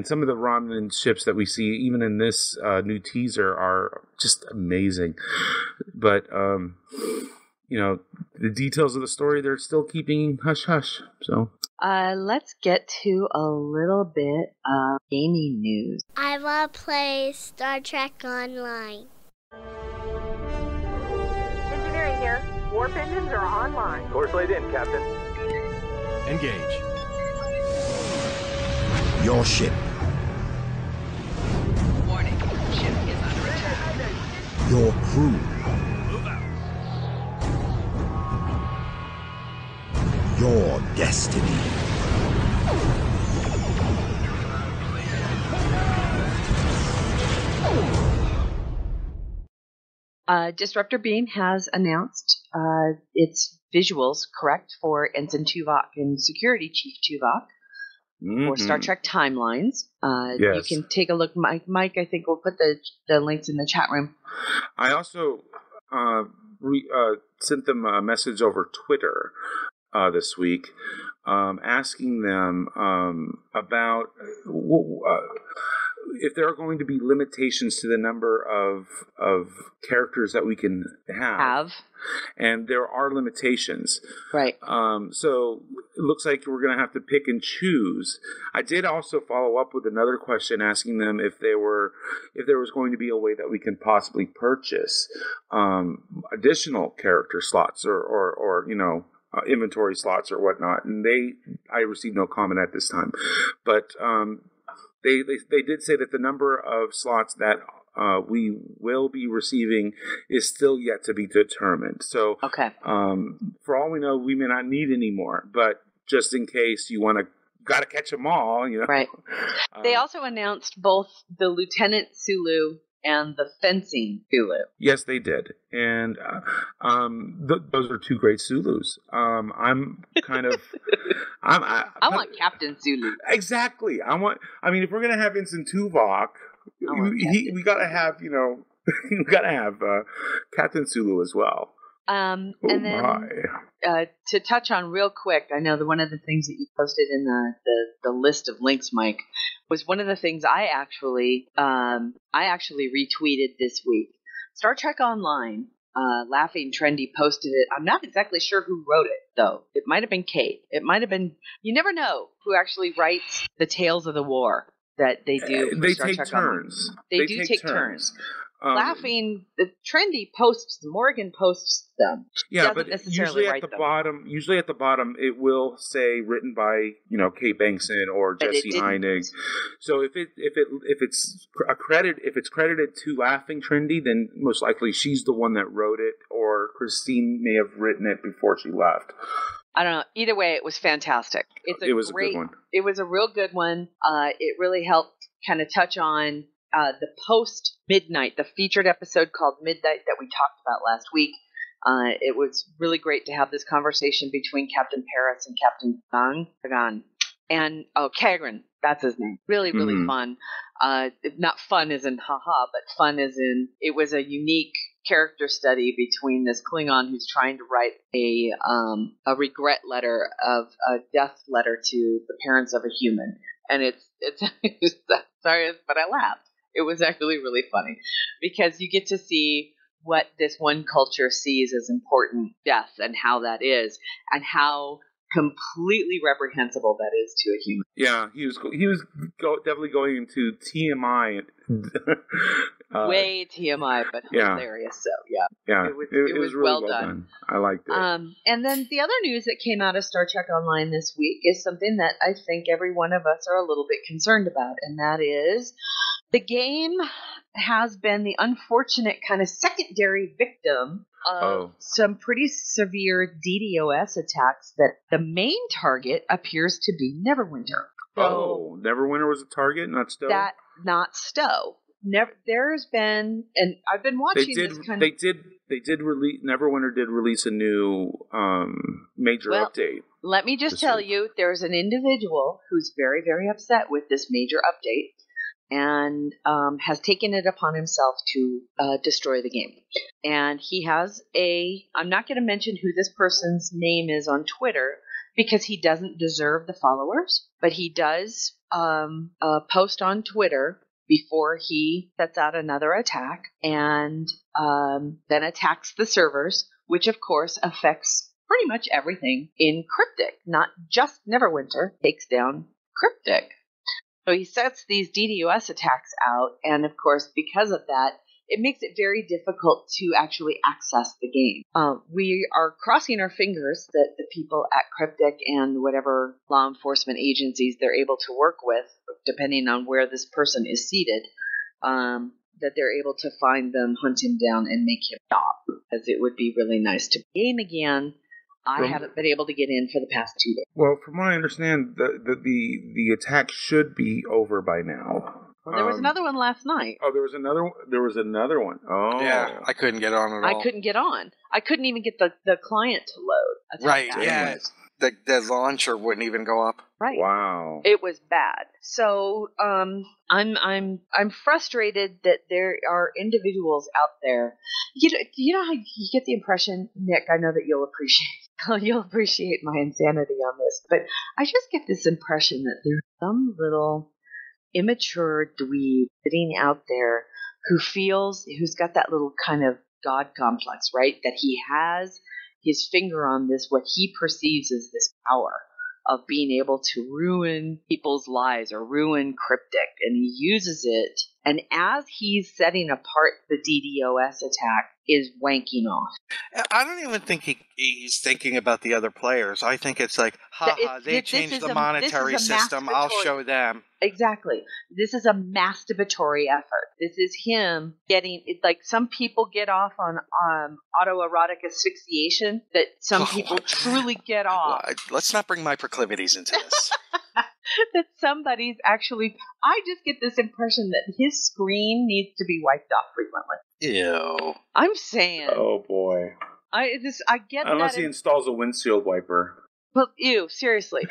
some of the Romulan ships that we see, even in this new teaser, are just amazing. But the details of the story, they're still keeping hush hush. So let's get to a little bit of gaming news. I want to play Star Trek Online. Engineering here. Warp engines are online. Course laid in, Captain. Engage. Your ship. Warning. Ship is under attack. Your crew. Move out. Your destiny. Disruptor Beam has announced its visuals, correct, for Ensign Tuvok and Security Chief Tuvok for Star Trek Timelines. Yes. You can take a look. Mike, I think we'll put the links in the chat room. I also sent them a message over Twitter this week, asking them about if there are going to be limitations to the number of characters that we can have. And there are limitations. Right. So it looks like we're going to have to pick and choose. I did also follow up with another question asking them if there was going to be a way that we can possibly purchase additional character slots or inventory slots or whatnot. And I received no comment at this time. But they did say that the number of slots that we will be receiving is still yet to be determined. So, okay. For all we know, we may not need any more. But just in case you got to catch them all, Right. They also announced both the Lieutenant Sulu and the fencing Sulu. Yes, they did, and those are two great Sulus. I'm kind of, I want Captain Sulu. Exactly. if we're gonna have Vincent Tuvok, we gotta have we gotta have Captain Sulu as well. And then to touch on real quick, I know that one of the things that you posted in the list of links, Mike, was one of the things I actually retweeted this week. Star Trek Online, Laughing Trendy posted it. I'm not exactly sure who wrote it, though. It might have been Kate. It might have been. You never know who actually writes the Tales of the War that they do. They Star take Trek turns. Online. They do take turns. Laughing, the Trendy posts, Morgan posts them. Yeah, but usually at the bottom, it will say written by Kate Bankson or Jesse Heinig. So if it's credited to Laughing Trendy, then most likely she's the one that wrote it, or Christine may have written it before she left. I don't know. Either way, it was fantastic. It was a good one. It was a real good one. It really helped kind of touch on the post-Midnight, the featured episode called Midnight that we talked about last week. It was really great to have this conversation between Captain Paris and Captain Pagan. And, Kagran, that's his name. Really, really fun. Not fun as in haha, but fun as in it was a unique character study between this Klingon who's trying to write a regret letter a death letter to the parents of a human. And it's sorry, but I laughed. It was actually really funny because you get to see what this one culture sees as important death and how that is and how completely reprehensible that is to a human. Yeah, he was definitely going into TMI. Way TMI, but hilarious. So yeah, it was really well done. I liked it. And then the other news that came out of Star Trek Online this week is something that I think every one of us are a little bit concerned about, and that is the game has been the unfortunate kind of secondary victim of some pretty severe DDoS attacks that the main target appears to be Neverwinter. So Neverwinter was a target, not Stowe? Not Stowe. There's been, and I've been watching this kind of... They did release, Neverwinter did release a new major update. Let me just tell you, there's an individual who's very, very upset with this major update and has taken it upon himself to destroy the game. And he has I'm not going to mention who this person's name is on Twitter because he doesn't deserve the followers, but he does post on Twitter before he sets out another attack and then attacks the servers, which of course affects pretty much everything in Cryptic, not just Neverwinter, takes down Cryptic. So he sets these DDoS attacks out, and of course, because of that, it makes it very difficult to actually access the game. We are crossing our fingers that the people at Cryptic and whatever law enforcement agencies they're able to work with, depending on where this person is seated, that they're able to find them, hunt him down, and make him stop, as it would be really nice to game again. I haven't been able to get in for the past 2 days. Well, from what I understand, the attack should be over by now. Well, there was another one last night. Oh, there was another one. Oh. Yeah, I couldn't get on at all. I couldn't get on. I couldn't even get the client to load. Right, yeah. the launcher wouldn't even go up. Right. Wow. It was bad. So I'm frustrated that there are individuals out there. You know how you get the impression, Nick, I know that you'll appreciate my insanity on this, but I just get this impression that there's some little immature dweeb sitting out there who's got that little kind of God complex, right? That he has his finger on this, what he perceives as this power of being able to ruin people's lives or ruin Cryptic, and he uses it. And as he's setting apart the DDoS attack, is wanking off. I don't even think he's thinking about the other players. I think it's like, they changed the monetary system. I'll show them. Exactly. This is a masturbatory effort. This is him getting, like some people get off on autoerotic asphyxiation, that some people truly get off. Well, let's not bring my proclivities into this. That somebody's actually, I just get this impression that his screen needs to be wiped off frequently. Ew. I'm saying. Oh boy. I get that. Unless he installs a windshield wiper. Well, ew, seriously.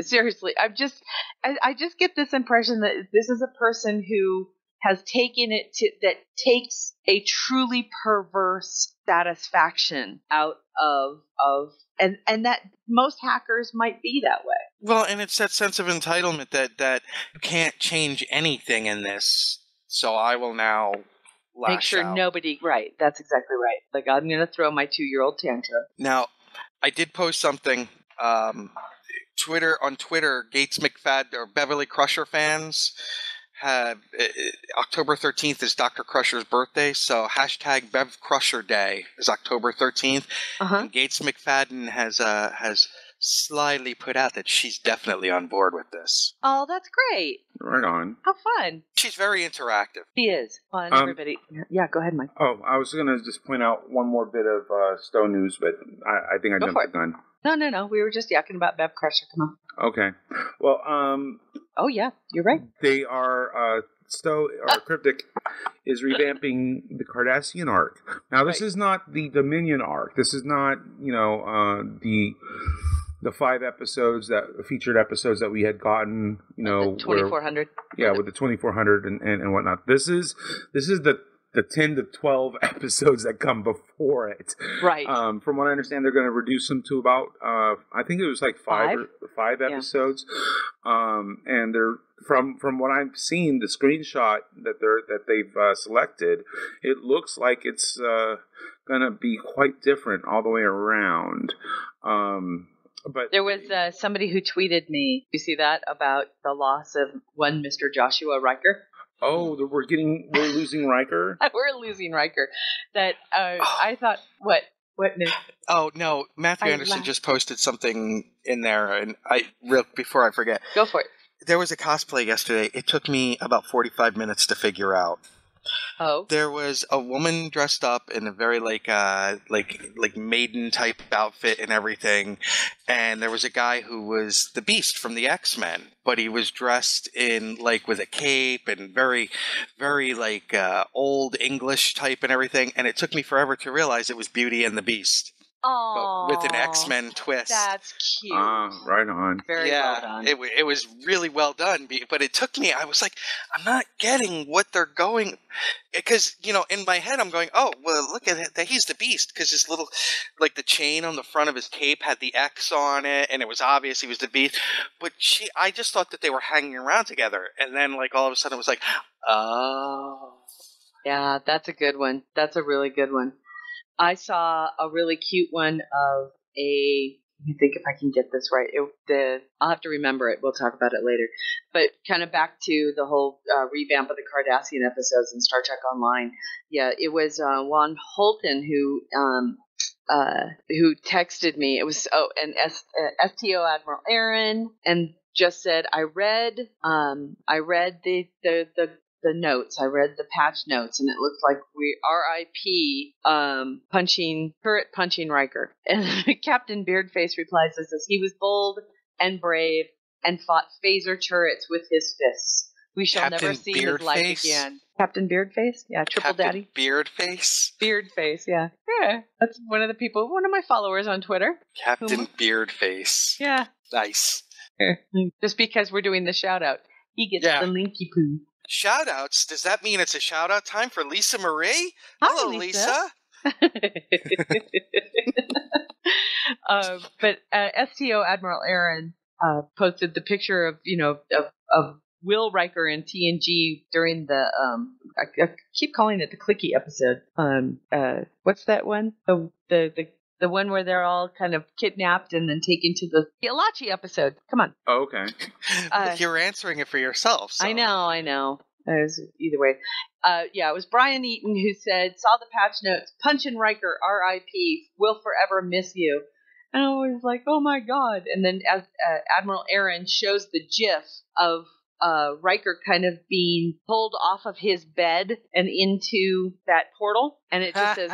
Seriously. I just get this impression that this is a person who has taken it that takes a truly perverse satisfaction out of and that most hackers might be that way. Well, and it's that sense of entitlement that you can't change anything in this, so I will now make sure out. Nobody, right, that's exactly right. Like, I'm going to throw my 2-year-old tantrum. Now, I did post something, on Twitter, Gates McFadden, or Beverly Crusher fans have, October 13th is Dr. Crusher's birthday, so hashtag Bev Crusher Day is October 13th, and Gates McFadden has slyly put out that she's definitely on board with this. Oh, that's great. Right on. How fun. She's very interactive. She is. Fun, everybody. Yeah, go ahead, Mike. Oh, I was going to just point out one more bit of Stowe news, but I think I jumped the gun. No. We were just yakking about Bev Crusher. Come on. Okay. Well, oh, yeah. You're right. They are, Stowe, or Cryptic, is revamping the Cardassian arc. Now, this is not the Dominion arc. This is not, the 5 episodes, featured episodes that we had gotten, the 2400. With the 2400 and whatnot. This is the 10 to 12 episodes that come before it. Right. From what I understand, they're going to reduce them to about, I think it was like five episodes. And they're from what I've seen, the screenshot that they've selected, it looks like it's going to be quite different all the way around. But there was somebody who tweeted me. You see that about the loss of one Mr. Joshua Riker? Oh, we're losing Riker. We're losing Riker. That I thought, what, Nick? Oh no, Matthew Anderson just posted something in there, and before I forget, go for it. There was a cosplay yesterday. It took me about 45 minutes to figure out. Oh. There was a woman dressed up in a very like maiden type outfit and everything, and there was a guy who was the Beast from the X-Men, but he was dressed in with a cape and very, very old English type and everything, and it took me forever to realize it was Beauty and the Beast. Oh, with an X-Men twist. That's cute. Right on. Very well done. It was really well done, but it took me, I was like, I'm not getting what they're going, because, in my head I'm going, oh, well, look at it, he's the Beast, because his little, the chain on the front of his cape had the X on it, and it was obvious he was the Beast, but I just thought that they were hanging around together, and then, all of a sudden it was like, oh. Yeah, that's a good one. That's a really good one. I saw a really cute one of let me think if I can get this right. I'll have to remember it. We'll talk about it later. But kind of back to the whole revamp of the Cardassian episodes in Star Trek Online. Yeah, it was Juan Holton who texted me. It was STO Admiral Aaron, and just said, I read the notes. I read the patch notes, and it looks like we RIP punching Riker. And Captain Beardface replies and says he was bold and brave and fought phaser turrets with his fists. We shall never Captain see his like Beardface? again. Captain Beardface? Yeah, Triple Captain Daddy. Beardface? Beardface, yeah. Yeah, that's one of my followers on Twitter. Captain Beardface. Yeah. Nice. Just because we're doing the shout out. He gets the linky poo. Shout outs? Does that mean it's a shout out time for Lisa Marie? Hi, Hello, Lisa. But STO Admiral Aaron posted the picture of of Will Riker and TNG during the I keep calling it the Clicky episode. What's that one? The one where they're all kind of kidnapped and then taken to the Alachi episode. Come on. Oh, okay. You're answering it for yourself. So. I know. Either way. It was Brian Eaton who said, saw the patch notes, Punch and Riker, R.I.P., will forever miss you. And I was like, oh my god. And then as Admiral Aaron shows the gif of Riker kind of being pulled off of his bed and into that portal. And it just says,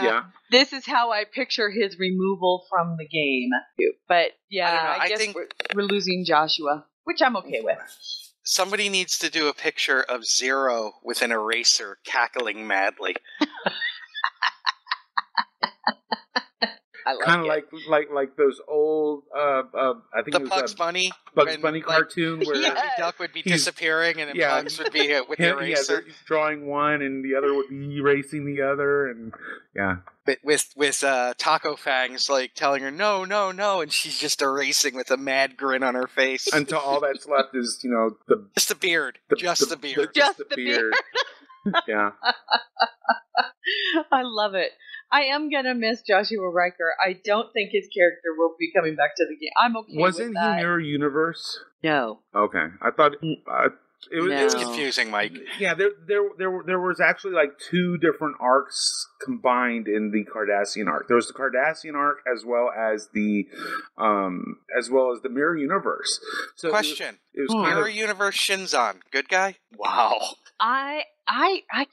this is how I picture his removal from the game. But yeah, I guess we're losing Joshua, which I'm okay with. Somebody needs to do a picture of Zero with an eraser cackling madly. Kind of like those old I think the it was Bugs Bunny cartoon where Every duck would be disappearing and then Bugs would be with the eraser. Yeah, drawing one and the other would be erasing the other, and with Taco Fangs like telling her no, and she's just erasing with a mad grin on her face until all that's left is just the beard, just the beard. Yeah. I love it. I am gonna miss Joshua Riker. I don't think his character will be coming back to the game. I'm okay Wasn't with that. he Mirror Universe? No. Okay, I thought It's confusing, Mike. Yeah, there was actually like two different arcs combined in the Cardassian arc. There was the Cardassian arc as well as the Mirror Universe. So Question: it was Mirror Universe Shinzon, good guy? Wow. I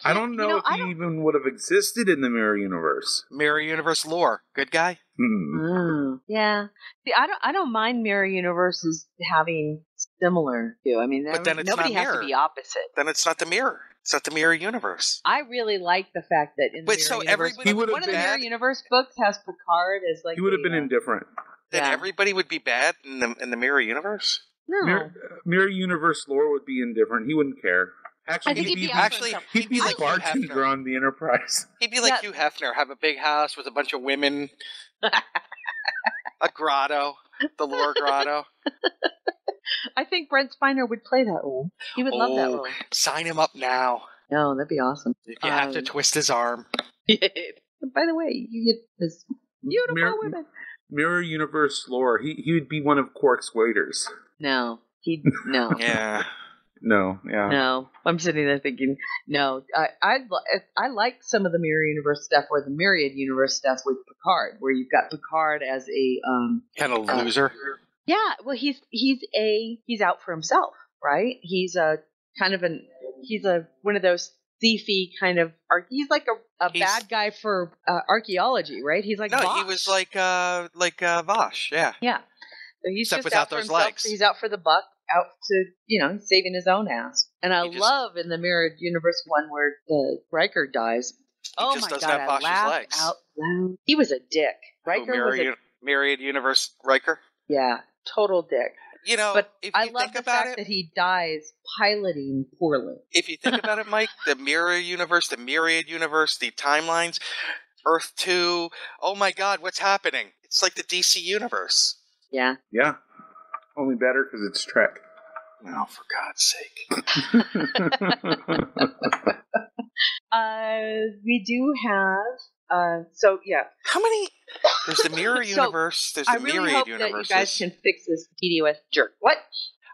don't know if he even would have existed in the Mirror Universe. Mirror Universe lore, good guy? Yeah. See, I don't mind Mirror Universes having similar too. I mean, but then it's nobody not has mirror. to be opposite. Then it's not the mirror. It's not the Mirror Universe. I really like the fact that in the Mirror Universe, one of the Mirror Universe books has Picard as like he would have been indifferent. Then everybody would be bad in the Mirror Universe. No, Mirror Universe lore would be indifferent. He wouldn't care. Actually, he'd be the bartender on the Enterprise. He'd be like Hugh Hefner, have a big house with a bunch of women, a grotto, the lore grotto. I think Brent Spiner would play that role. He would love that role. Sign him up now. No, that'd be awesome. If you have to twist his arm. By the way, you get this beautiful women. Mirror Universe lore. He would be one of Quark's waiters. No. No. Yeah. No, yeah. No, I'm sitting there thinking, no. I like some of the Mirror Universe stuff, or the Myriad Universe stuff with Picard, where you've got Picard as a kind of loser. Yeah, well, he's out for himself, right? He's a kind of one of those thiefy kind of. He's like a bad guy for archaeology, right? He's like Vosh. He was like Vosh, yeah. Yeah. So he's except just without out for those himself. legs. He's out for the buck. Out to, saving his own ass. And I love in the Mirrored Universe one where the Riker dies. Oh my god, I laughed out loud. He was a dick. Riker was a Myriad Universe Riker? Yeah, total dick. But I love the fact that he dies piloting poorly. If you think about it, Mike, the Mirror Universe, the Myriad Universe, the timelines, Earth 2, oh my god, what's happening? It's like the DC Universe. Yeah. Yeah. Only better because it's Trek. Oh, for God's sake. We do have, How many? There's the Mirror Universe, there's the Myriad hope Universe. That you guys can fix this TDOS jerk. What?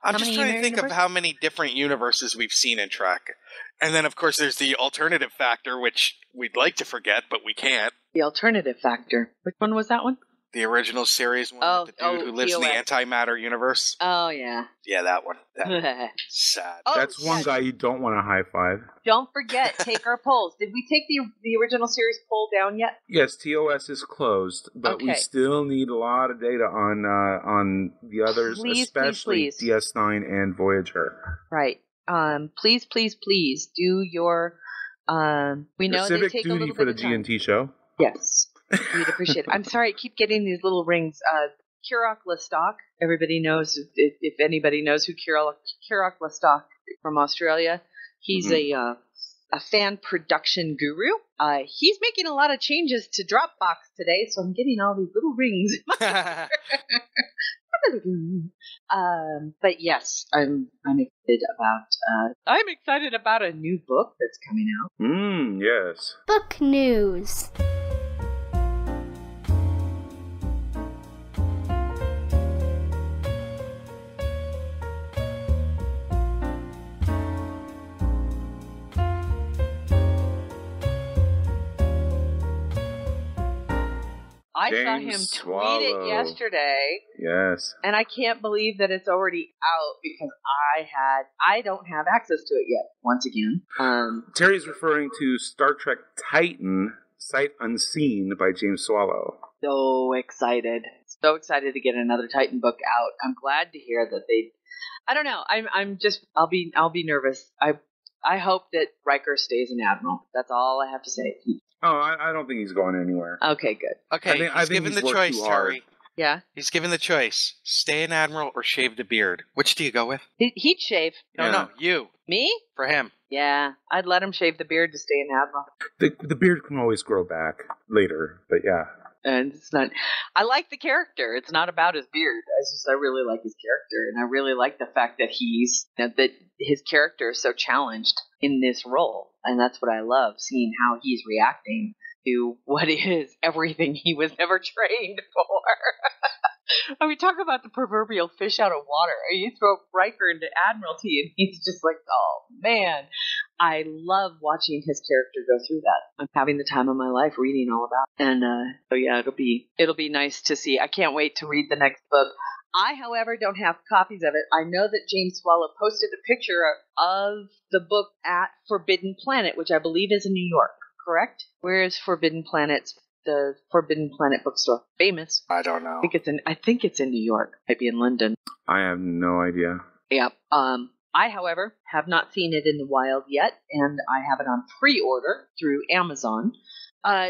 I'm just trying to think of how many different universes we've seen in Trek. And then, of course, there's the alternative factor, which we'd like to forget, but we can't. The alternative factor. Which one was that one? The original series one with the dude who lives in the antimatter universe. Oh, yeah. Yeah, that one. Sad. That's one guy you don't want to high five. Don't forget, take our polls. Did we take the original series poll down yet? Yes, TOS is closed, but we still need a lot of data on the others, especially DS9 and Voyager. Right. please, please, please do your. We know they civic take a duty little for bit the of time. GNT show. Yes, we'd appreciate it. I'm sorry, I keep getting these little rings. Kirok Lestock. Everybody knows, if anybody knows who Kirok Lestock from Australia, he's a fan production guru. He's making a lot of changes to Dropbox today, so I'm getting all these little rings. But yes, I'm excited about a new book that's coming out. Yes. Book news. I saw James him Swallow. tweet it yesterday. Yes. And I can't believe that it's already out because I don't have access to it yet, once again. Terry's referring to Star Trek Titan, Sight Unseen by James Swallow. So excited to get another Titan book out. I'm glad to hear that I don't know. I'll be nervous. I hope that Riker stays an admiral. That's all I have to say. Oh, I don't think he's going anywhere. Okay, good. Okay, I he's think given he's the worked choice, too hard. Terry. Yeah? He's given the choice. Stay an admiral or shave the beard. Which do you go with? He'd shave. No, you. Me? For him. Yeah, I'd let him shave the beard to stay an admiral. The beard can always grow back later, but yeah. And it's not. I like the character. It's not about his beard. I really like his character, and I really like the fact that that his character is so challenged in this role, and that's what I love, seeing how he's reacting to what is everything he was never trained for. I mean, talk about the proverbial fish out of water. You throw Riker into Admiralty, and he's just like, oh man. I love watching his character go through that. I'm having the time of my life reading all about it. And so yeah, it'll be nice to see. I can't wait to read the next book. I, however, don't have copies of it. I know that James Swallow posted a picture of the book at Forbidden Planet, which I believe is in New York, correct? Where is Forbidden Planet? The Forbidden Planet bookstore. Famous. I don't know. I think it's in New York. Might be in London. I have no idea. Yeah. I, however, have not seen it in the wild yet, and I have it on pre-order through Amazon.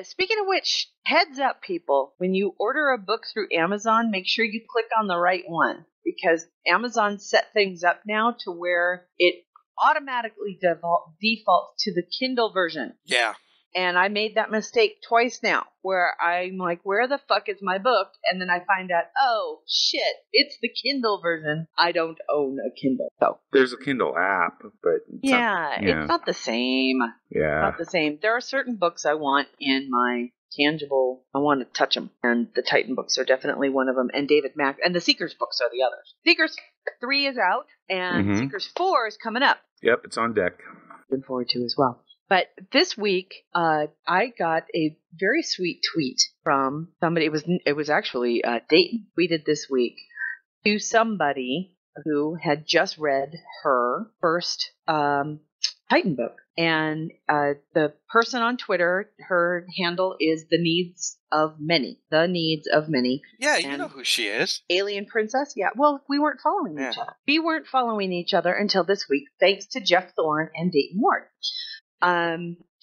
Speaking of which, heads up, people. When you order a book through Amazon, make sure you click on the right one, because Amazon set things up now to where it automatically defaults to the Kindle version. Yeah. And I made that mistake twice now, where I'm like, where the fuck is my book? And then I find out, oh, shit, it's the Kindle version. I don't own a Kindle. So there's a Kindle app, but it's not the same. Yeah. Not the same. There are certain books I want in my tangible. I want to touch them. And the Titan books are definitely one of them. And David Mack. And the Seekers books are the others. Seekers 3 is out, and Seekers 4 is coming up. Yep, it's on deck. Looking forward to as well. But this week, I got a very sweet tweet from somebody. It was actually Dayton tweeted this week to somebody who had just read her first Titan book, and the person on Twitter, her handle is The Needs of Many. Yeah, you know who she is. Alien Princess. Yeah. Well, we weren't following each other. We weren't following each other until this week, thanks to Jeff Thorne and Dayton Ward.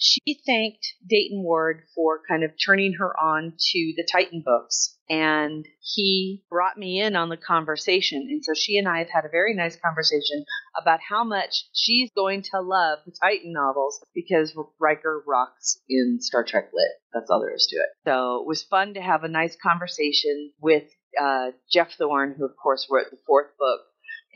She thanked Dayton Ward for kind of turning her on to the Titan books, and he brought me in on the conversation. And so she and I have had a very nice conversation about how much she's going to love the Titan novels because Riker rocks in Star Trek Lit. That's all there is to it. So it was fun to have a nice conversation with Jeff Thorne, who of course wrote the 4th book,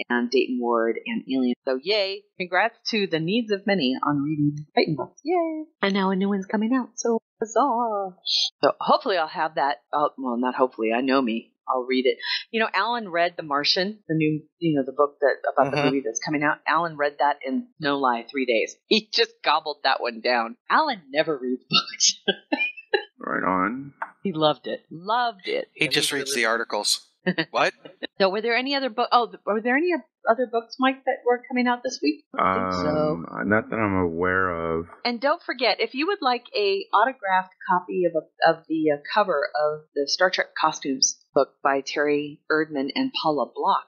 and Dayton Ward and Alien. So yay! Congrats to The Needs of Many on reading Titan books. Yay! And now a new one's coming out. So huzzah! So hopefully I'll have that. Well, not hopefully. I know me. I'll read it. You know, Alan read The Martian, the new, the book about the movie that's coming out. Alan read that in, no lie, 3 days. He just gobbled that one down. Alan never reads books. Right on. He loved it. Loved it. He just reads the articles. What? So, were there any other were there any other books, Mike, that were coming out this week? I think so. Not that I'm aware of. And don't forget, if you would like a autographed copy of the cover of the Star Trek Costumes book by Terry Erdman and Paula Block,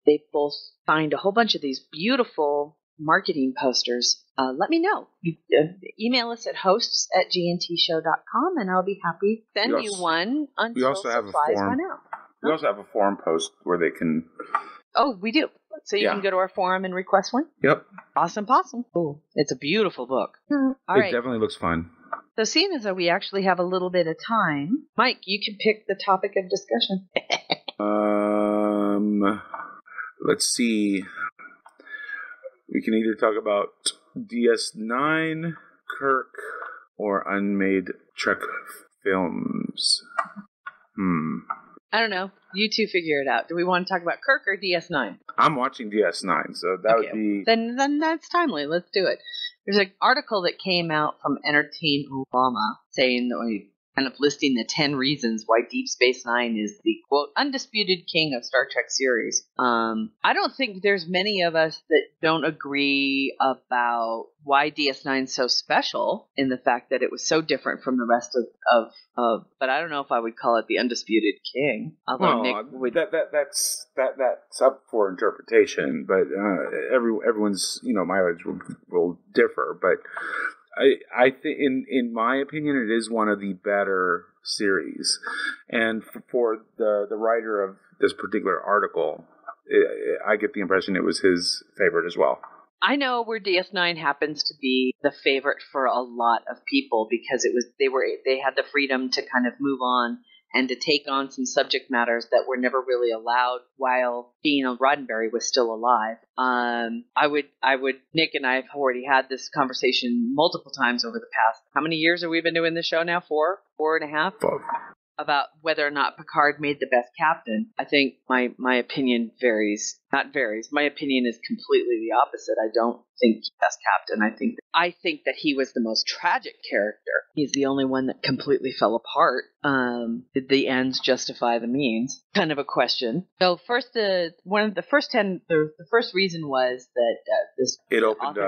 they both signed a whole bunch of these beautiful marketing posters, let me know. Email us at hosts@gntshow.com, and I'll be happy to send you one until supplies run out. We also have a forum post where they can... Oh, we do. So you can go to our forum and request one? Yep. Awesome possum. Ooh, it's a beautiful book. All right. It definitely looks fun. So seeing as though we actually have a little bit of time, Mike, you can pick the topic of discussion. Let's see. We can either talk about DS9, Kirk, or unmade Trek films. I don't know. You two figure it out. Do we want to talk about Kirk or DS9? I'm watching DS9, so that would be... Then that's timely. Let's do it. There's an article that came out from Entertain Obama saying that kind of listing the 10 reasons why Deep Space Nine is the, quote, undisputed king of Star Trek series. I don't think there's many of us that don't agree about why DS9 is so special in the fact that it was so different from the rest of but I don't know if I would call it the undisputed king. Although Nick would... That's up for interpretation, but everyone's mileage will differ. But I think, in my opinion, it is one of the better series. And for the writer of this particular article, I get the impression it was his favorite as well. I know where DS9 happens to be the favorite for a lot of people because they had the freedom to kind of move on and to take on some subject matters that were never really allowed while Gene Roddenberry was still alive. Nick and I have already had this conversation multiple times over the past, how many years have we been doing this show now? 4.5? About whether or not Picard made the best captain. I think my opinion varies. Not varies. My opinion is completely the opposite. I don't think he's the best captain. I think that he was the most tragic character. He's the only one that completely fell apart. Did the ends justify the means? Kind of a question. So first, the first reason was that it opened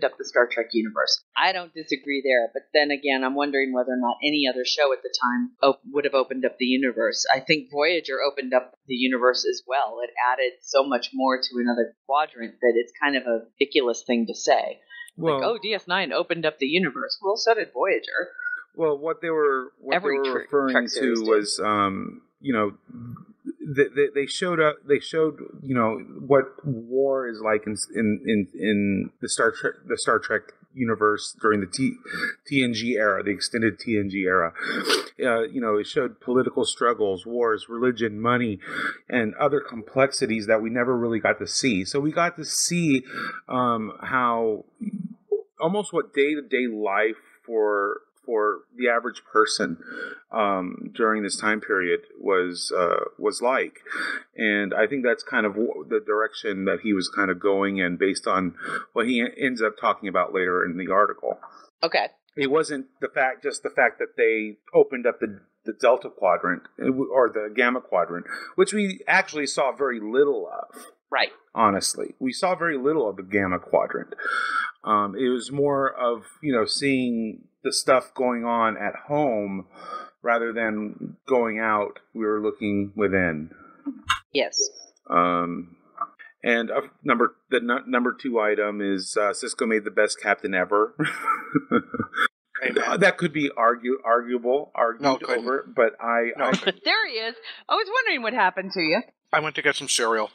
up the Star Trek universe. I don't disagree there, but then again, I'm wondering whether or not any other show at the time would have opened up the universe. I think Voyager opened up the universe as well. It added so much more to another quadrant that it's kind of a ridiculous thing to say. Well, DS9 opened up the universe. Well, so did Voyager. Well, what they were referring to was, they showed what war is like in the Star Trek universe during the TNG era, the extended TNG era. It showed political struggles, wars, religion, money, and other complexities that we never really got to see. So we got to see how almost what day-to-day life for the average person during this time period was like, and I think that's kind of the direction that he was kind of going in, based on what he ends up talking about later in the article. Okay, it wasn't the fact that they opened up the Delta Quadrant or the Gamma Quadrant, which we actually saw very little of. Right. Honestly, we saw very little of the Gamma Quadrant. It was more of seeing the stuff going on at home rather than going out. We were looking within. Yes. And the number 2 item is Cisco made the best captain ever. That could be argued over, but there he is. I was wondering what happened to you. I went to get some cereal.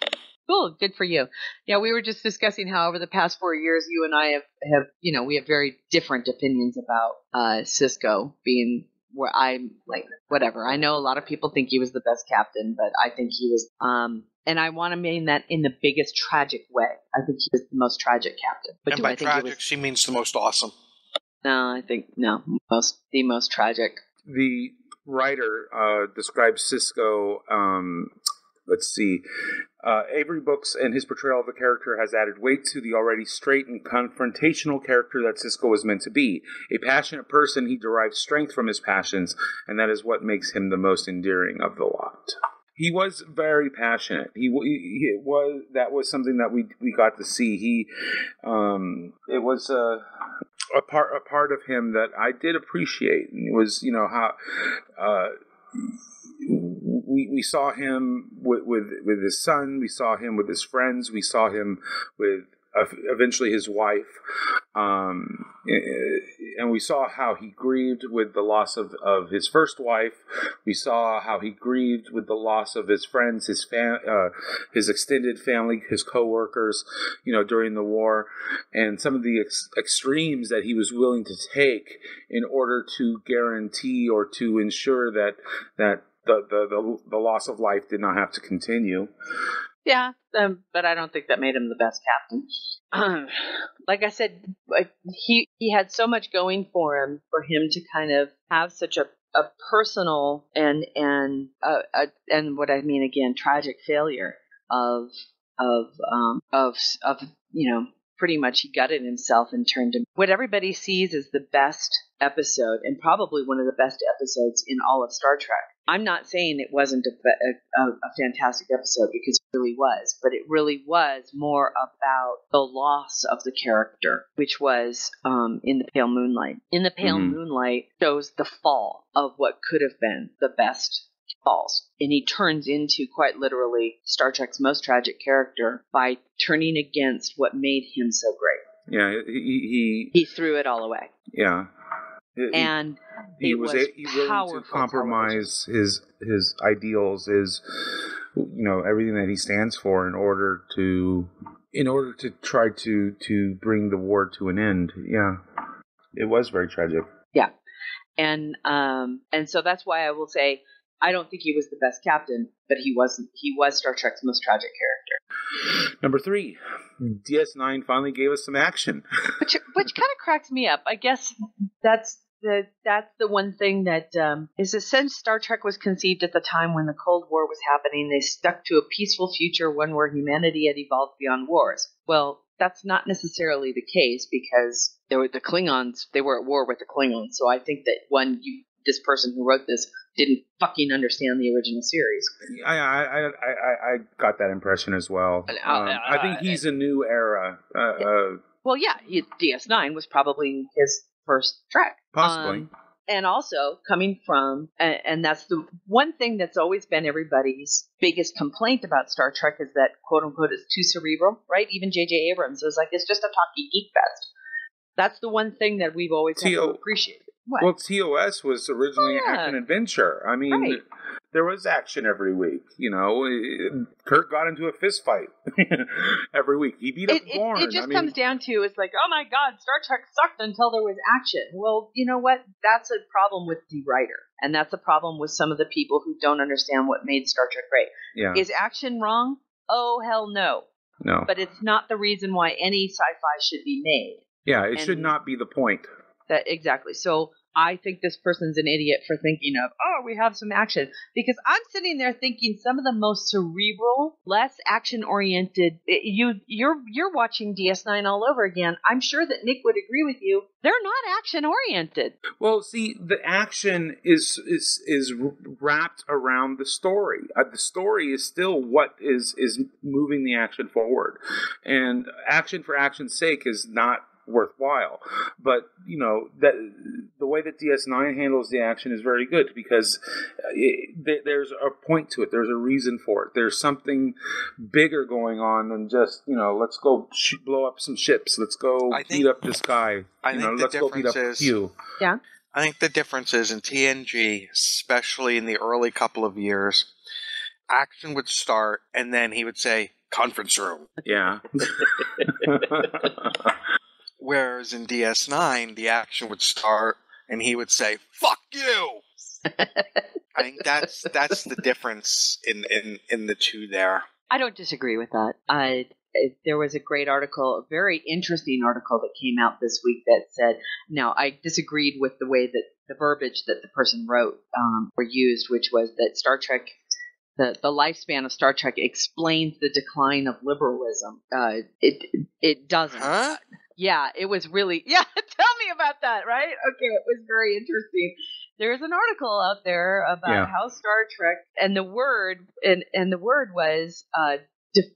Cool, good for you. Yeah, we were just discussing how over the past 4 years, you and I have we have very different opinions about Cisco being where I'm like, whatever. I know a lot of people think he was the best captain, but I think he was, and I want to mean that in the biggest tragic way. I think he was the most tragic captain. But and by tragic, she means the most awesome. No, I think, the most tragic. The writer describes Cisco, let's see, Avery Brooks and his portrayal of the character has added weight to the already straight and confrontational character that Cisco was meant to be. A passionate person, he derives strength from his passions, and that is what makes him the most endearing of the lot. He was very passionate. That was something that we got to see. It was a part of him that I did appreciate. And it was how we saw him with his son. We saw him with his friends. We saw him with eventually his wife. And we saw how he grieved with the loss of his first wife. We saw how he grieved with the loss of his friends, his extended family, his co-workers, during the war, and some of the extremes that he was willing to take in order to guarantee or to ensure that the loss of life did not have to continue. Yeah, but I don't think that made him the best captain. Like I said, he had so much going for him to kind of have such a personal and what I mean again, tragic failure of pretty much he gutted himself and turned him. What everybody sees as the best episode, and probably one of the best episodes in all of Star Trek. I'm not saying it wasn't a fantastic episode, because it really was, but it really was more about the loss of the character, which was in the Pale Moonlight. In the Pale Moonlight shows the fall of what could have been the best falls. And he turns into, quite literally, Star Trek's most tragic character by turning against what made him so great. Yeah, he threw it all away. Yeah. And he was willing to compromise his ideals, his everything that he stands for in order to try to bring the war to an end. Yeah, it was very tragic. Yeah, and so that's why I will say I don't think he was the best captain, but he was Star Trek's most tragic character. Number 3, DS9 finally gave us some action, which kind of cracks me up. I guess that's the one thing that is since Star Trek was conceived at the time when the Cold War was happening, they stuck to a peaceful future, one where humanity had evolved beyond wars. Well, that's not necessarily the case, because the Klingons, they were at war with the Klingons. So I think that this person who wrote this didn't fucking understand the original series. I got that impression as well. I think he's a new era. Well, yeah, DS9 was probably his first Trek. Possibly. And also coming from, and that's the one thing that's always been everybody's biggest complaint about Star Trek, is that, quote unquote, it's too cerebral, right? Even J.J. Abrams was like, it's just a talkie geek fest. That's the one thing that we've always had to appreciate. What? Well, TOS was originally action adventure. I mean, there was action every week. Kirk got into a fist fight every week. He beat up Gorn. It just comes down to, it's like, oh my God, Star Trek sucked until there was action. Well, you know what? That's a problem with the writer. And that's a problem with some of the people who don't understand what made Star Trek great. Yeah. Is action wrong? Oh, hell no. No. But it's not the reason why any sci-fi should be made. Yeah, it should not be the point. Exactly. So I think this person's an idiot for thinking of, we have some action. Because I'm sitting there thinking some of the most cerebral, less action-oriented, you're watching DS9 all over again. I'm sure that Nick would agree with you. They're not action-oriented. Well, see, the action is wrapped around the story. The story is still what is moving the action forward. And action for action's sake is not worthwhile, but that the way that DS9 handles the action is very good, because there's a point to it. There's a reason for it. There's something bigger going on than just let's go blow up some ships. Let's go beat up this guy. Let's go beat up a few. Yeah. I think the difference is in TNG, especially in the early couple of years, action would start and then he would say conference room. Yeah. Whereas in DS9, the action would start, and he would say, "Fuck you." I think that's the difference in the two there. I don't disagree with that. There was a great article, a very interesting article that came out this week that said, now I disagreed with the way that the verbiage that the person wrote were used, which was that Star Trek, the lifespan of Star Trek explains the decline of liberalism. It doesn't. Huh? Yeah, it was really, tell me about that, right? Okay, it was very interesting. There's an article out there about how Star Trek, and the word, and the word was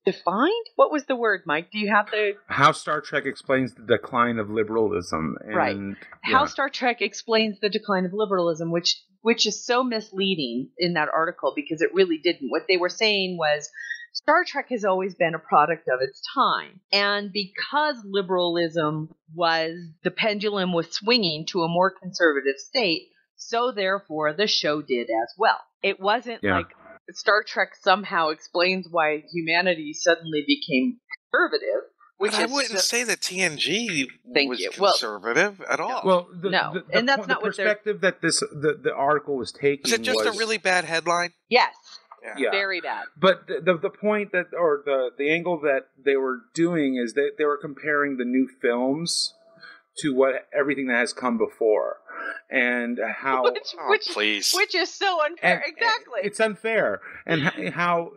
defined? What was the word, Mike? Do you have the... How Star Trek explains the decline of liberalism. And, right. How Star Trek explains the decline of liberalism, which is so misleading in that article, because it really didn't. What they were saying was Star Trek has always been a product of its time. And because liberalism the pendulum was swinging to a more conservative state, so therefore the show did as well. It wasn't like Star Trek somehow explains why humanity suddenly became conservative. Which I wouldn't say that TNG was conservative at all. Well, and that's not the perspective that the article was taking. Was it just a really bad headline? Yes. Yeah. Very bad. But the point that, or the angle that they were doing is that they were comparing the new films to everything that has come before, and how which is so unfair. Exactly, it's unfair, and how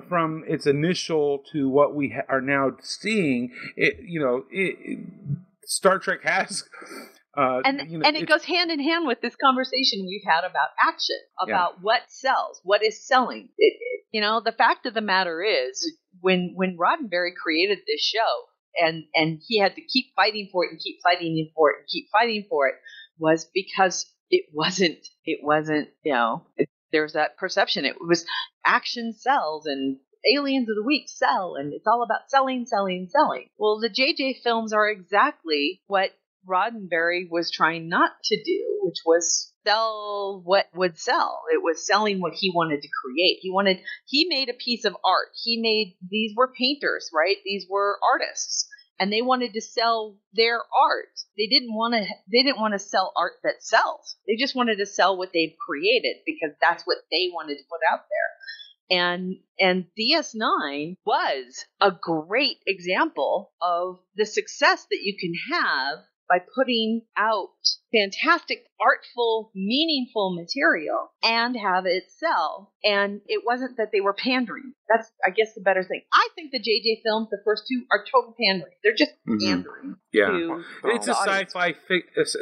from its initial to what we are now seeing, Star Trek has. And it goes hand in hand with this conversation we've had about action, about what sells, what is selling. The fact of the matter is, when Roddenberry created this show, and he had to keep fighting for it and keep fighting for it and keep fighting for it, was because it wasn't. There's that perception. It was action sells and aliens of the week sell, and it's all about selling, selling, selling. Well, the JJ films are exactly what Roddenberry was trying not to do, which was sell what would sell. It was selling what he wanted to create. He made a piece of art. These were painters, right? These were artists, and they wanted to sell their art. They didn't want to sell art that sells. They just wanted to sell what they've created because that's what they wanted to put out there. And DS9 was a great example of the success that you can have by putting out fantastic, artful, meaningful material and have it sell. And it wasn't that they were pandering. That's, I guess, the better thing. I think the JJ films, the first two, are total pandering. They're just pandering. Yeah, it's a sci-fi. It's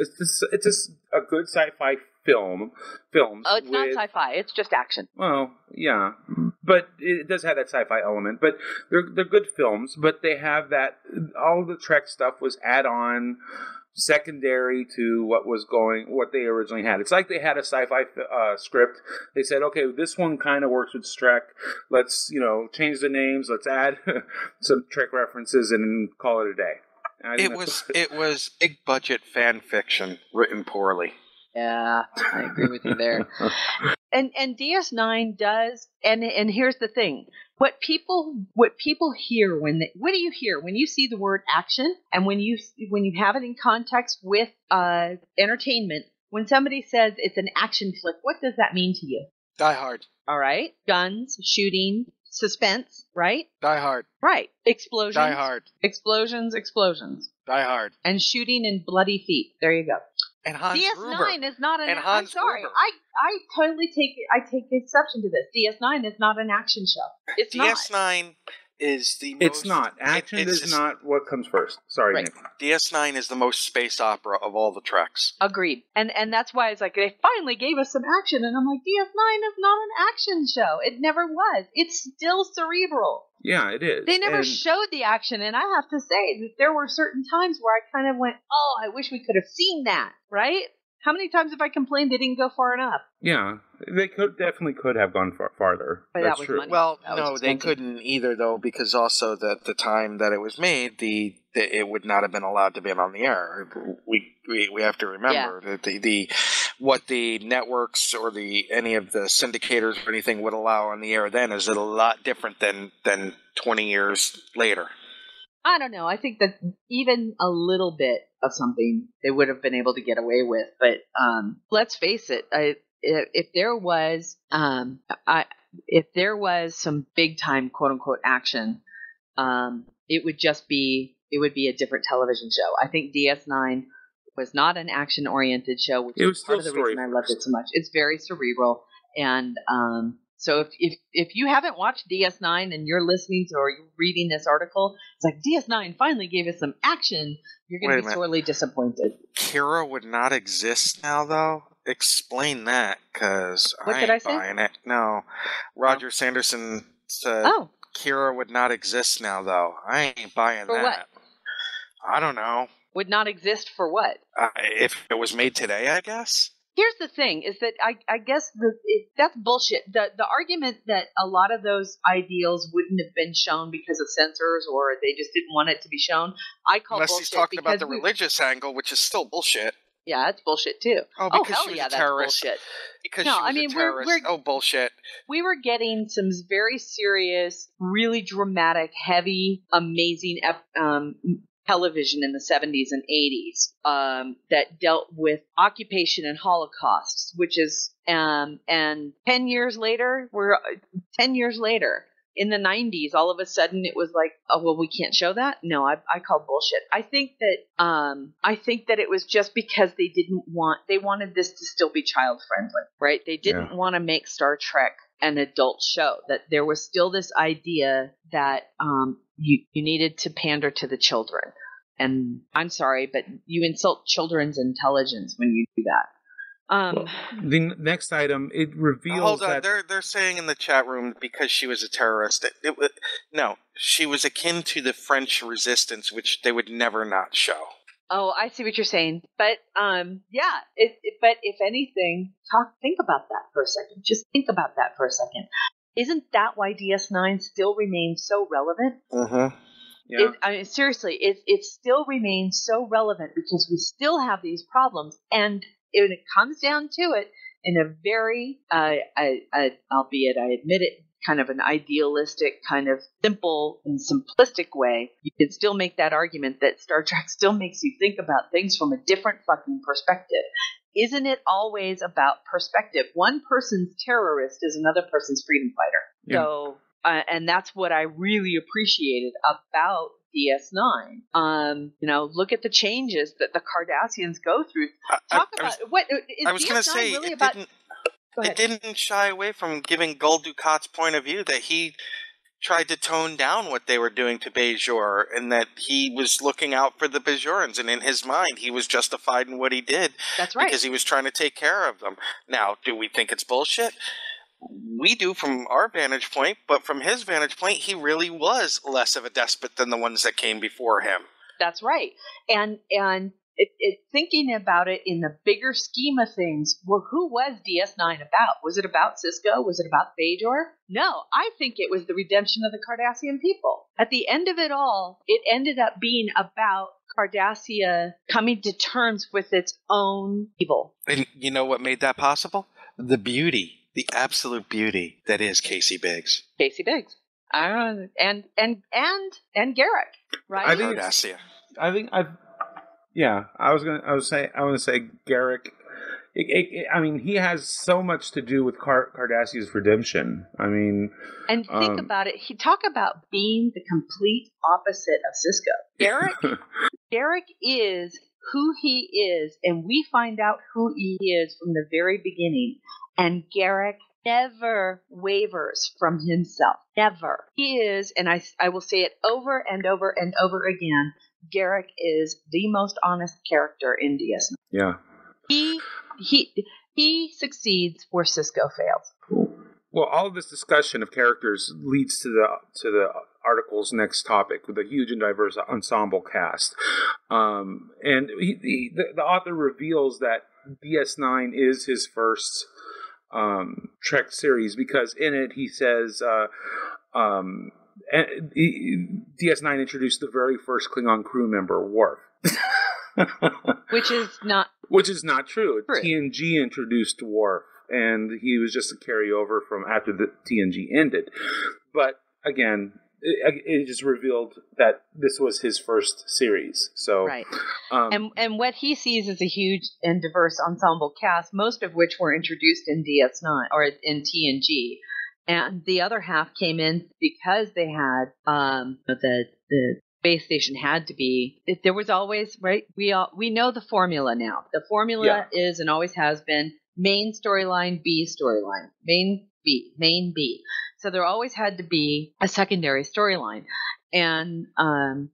a good sci-fi film. Oh, it's not sci-fi. It's just action. Well, yeah, but it does have that sci-fi element. But they're good films. But they have that. All the Trek stuff was add-on, secondary to what they originally had. It's like they had a sci-fi script. They said, okay, this one kind of works with Trek. Let's change the names. Let's add some Trek references and call it a day. It was big budget fan fiction written poorly. Yeah, I agree with you there. And DS9 does, and here's the thing: what people hear what do you hear when you see the word action, and when you have it in context with entertainment? When somebody says it's an action flick, what does that mean to you? Die Hard. All right, guns, shooting, suspense, right? Die Hard. Right, explosions. Die Hard. Explosions. Die Hard. And shooting and bloody feet. There you go. And Hans DS9 Gruber. is not an. I'm sorry, Gruber. I totally take exception to this. DS9 is not an action show. It's DS9 is the. It's not. Action is not what comes first. Sorry, right. Nick. DS9 is the most space opera of all the Treks. Agreed. And that's why it's like they finally gave us some action, and I'm like, DS9 is not an action show. It never was. It's still cerebral. Yeah, it is. They never showed the action, and I have to say that there were certain times where I kind of went, oh, I wish we could have seen that, right? How many times have I complained they didn't go far enough? Yeah, they definitely could have gone farther. But That's that was true. money. Well, That was no, they expensive. couldn't either, though, because also the time that it was made, it would not have been allowed to be on the air. We have to remember that what the networks or any of the syndicators or anything would allow on the air then is a lot different than 20 years later. I don't know. I think that even a little bit of something they would have been able to get away with. But let's face it, if there was some big time quote unquote action, it would be a different television show. I think DS9 was not an action oriented show, which is part of the reason I loved it so much. It's very cerebral, and so if you haven't watched DS9 and you're listening to or you're reading this article, it's like DS9 finally gave us some action. You're going to be sorely disappointed. Kira would not exist now, though. Explain that, because I ain't buying it. No, Roger Sanderson said Kira would not exist now, though. I ain't buying for that. What? I don't know. Would not exist for what? If it was made today, I guess. Here's the thing: is that I guess that's bullshit. The argument that a lot of those ideals wouldn't have been shown because of censors or they just didn't want it to be shown, I call Unless bullshit. he's talking about the because religious angle, which is still bullshit. Yeah, it's bullshit too. Oh, because hell she was yeah, a terrorist. that's bullshit. Because No, she was I mean, a terrorist. Oh, bullshit. We were getting some very serious, really dramatic, heavy, amazing television in the 70s and 80s that dealt with occupation and holocausts, which is and 10 years later, in the 90s, all of a sudden it was like, oh well, we can't show that. No, I call bullshit. I think that it was just because they wanted this to still be child friendly, right? They didn't want to make Star Trek an adult show. That there was still this idea that you needed to pander to the children. And I'm sorry, but you insult children's intelligence when you do that. The next item, it reveals Hold on, that they're saying in the chat room because she was a terrorist. No, she was akin to the French resistance, which they would never not show. Oh, I see what you're saying. But yeah. But if anything, think about that for a second. Just think about that for a second. Isn't that why DS9 still remains so relevant? Mm-hmm. Yeah. I mean, seriously, it still remains so relevant because we still have these problems, and it comes down to it in a very, albeit I admit it, kind of an idealistic, kind of simple and simplistic way. You can still make that argument that Star Trek still makes you think about things from a different fucking perspective. Isn't it always about perspective? One person's terrorist is another person's freedom fighter. Yeah. So. And that's what I really appreciated about DS9. Look at the changes that the Cardassians go through. I was going to say, really it didn't shy away from giving Gul Dukat's point of view that he tried to tone down what they were doing to Bajor, and that he was looking out for the Bajorans, and in his mind, he was justified in what he did. That's right. Because he was trying to take care of them. Now, do we think it's bullshit? We do from our vantage point, but from his vantage point, he really was less of a despot than the ones that came before him. That's right. And thinking about it in the bigger scheme of things, well, who was DS9 about? Was it about Sisko? Was it about Bajor? No, I think it was the redemption of the Cardassian people. At the end of it all, it ended up being about Cardassia coming to terms with its own evil. And you know what made that possible? The beauty. The absolute beauty that is Casey Biggs. Casey Biggs. I don't know, and Garrick, right? I want to say Garrick. I mean, he has so much to do with Cardassia's redemption. I mean, and think about it. He talk about being the complete opposite of Sisko. Garrick is who he is, and we find out who he is from the very beginning. And Garrick never wavers from himself. Never. He is, and I will say it over and over and over again, Garrick is the most honest character in DS9. Yeah. He succeeds where Sisko fails. Well, all of this discussion of characters leads to the article's next topic with a huge and diverse ensemble cast. And the author reveals that DS9 is his first Trek series, because in it he says DS9 introduced the very first Klingon crew member, Worf. Which is not true. TNG introduced Worf, and he was just a carryover from after the TNG ended. But again, it just revealed that this was his first series. So, right. And what he sees is a huge and diverse ensemble cast, most of which were introduced in DS9 or in TNG, and the other half came in because they had the space station had to be. There was always, right. We know the formula now. The formula is and always has been main storyline, B storyline, main B. So there always had to be a secondary storyline. And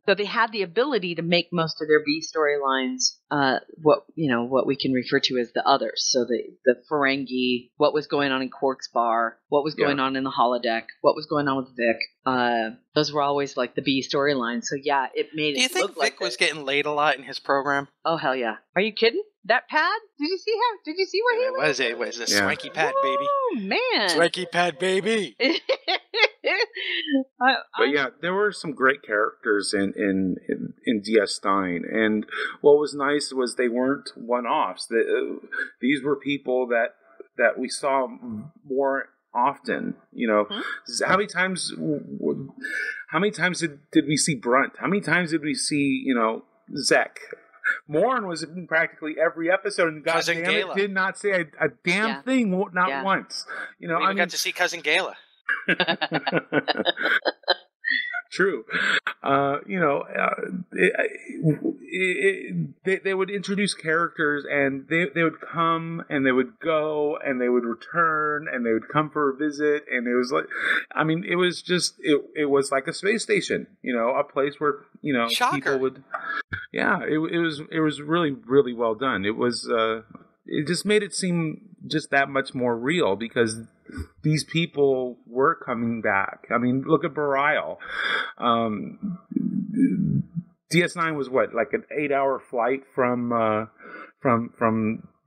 so they had the ability to make most of their B storylines what we can refer to as the others. So the Ferengi, what was going on in Quark's bar, what was going on in the holodeck, what was going on with Vic. Those were always like the B storylines. So yeah, it made it. Do you think look like Vic was getting laid a lot in his program? Oh hell yeah! Are you kidding? That pad? Did you see how? Did you see where he What is it? What is it? Swanky pad, baby. Oh man. Swanky pad, baby. But yeah, there were some great characters in DS9, and what was nice was they weren't one-offs. These were people that we saw more often. You know, how many times did we see Brunt? How many times did we see Zek? Morn was in practically every episode, and Cousin goddamn it, Gayla did not say a damn thing, not once. We even got to see Cousin Gayla. True. They would introduce characters, and they would come, and they would go, and they would return, and they would come for a visit, and it was like, it was just, it was like a space station, a place where, Shocker. people would, it was really, really well done. It was, it just made it seem just that much more real, because these people were coming back. I mean, look at Burial. DS9 was what, like an 8-hour flight from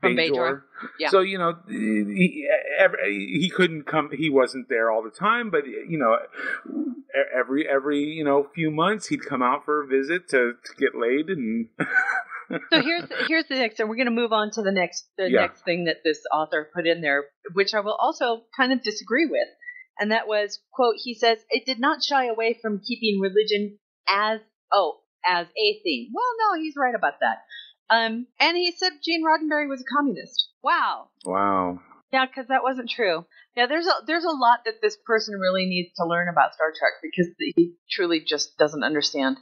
Bajor. Yeah. So he couldn't come. He wasn't there all the time, but every few months he'd come out for a visit to get laid and. So here's the next, and we're going to move on to the next thing that this author put in there, which I will also kind of disagree with, and that was, quote, he says, it did not shy away from keeping religion as a theme. Well, no, he's right about that. And he said Gene Roddenberry was a communist. Wow. Yeah, because that wasn't true. Yeah, there's a lot that this person really needs to learn about Star Trek, because he truly just doesn't understand.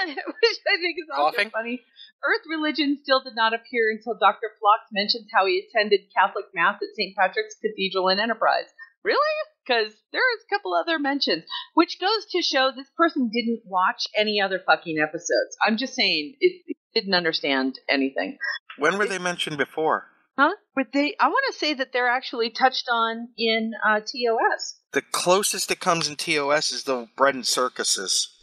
Which I think is also funny. Earth religion still did not appear until Dr. Phlox mentions how he attended Catholic Mass at St. Patrick's Cathedral in Enterprise. Really? Because there's a couple other mentions, which goes to show this person didn't watch any other fucking episodes. I'm just saying, it didn't understand anything. When were they mentioned before? Huh? But I want to say that they're actually touched on in TOS. The closest it comes in TOS is the bread and circuses,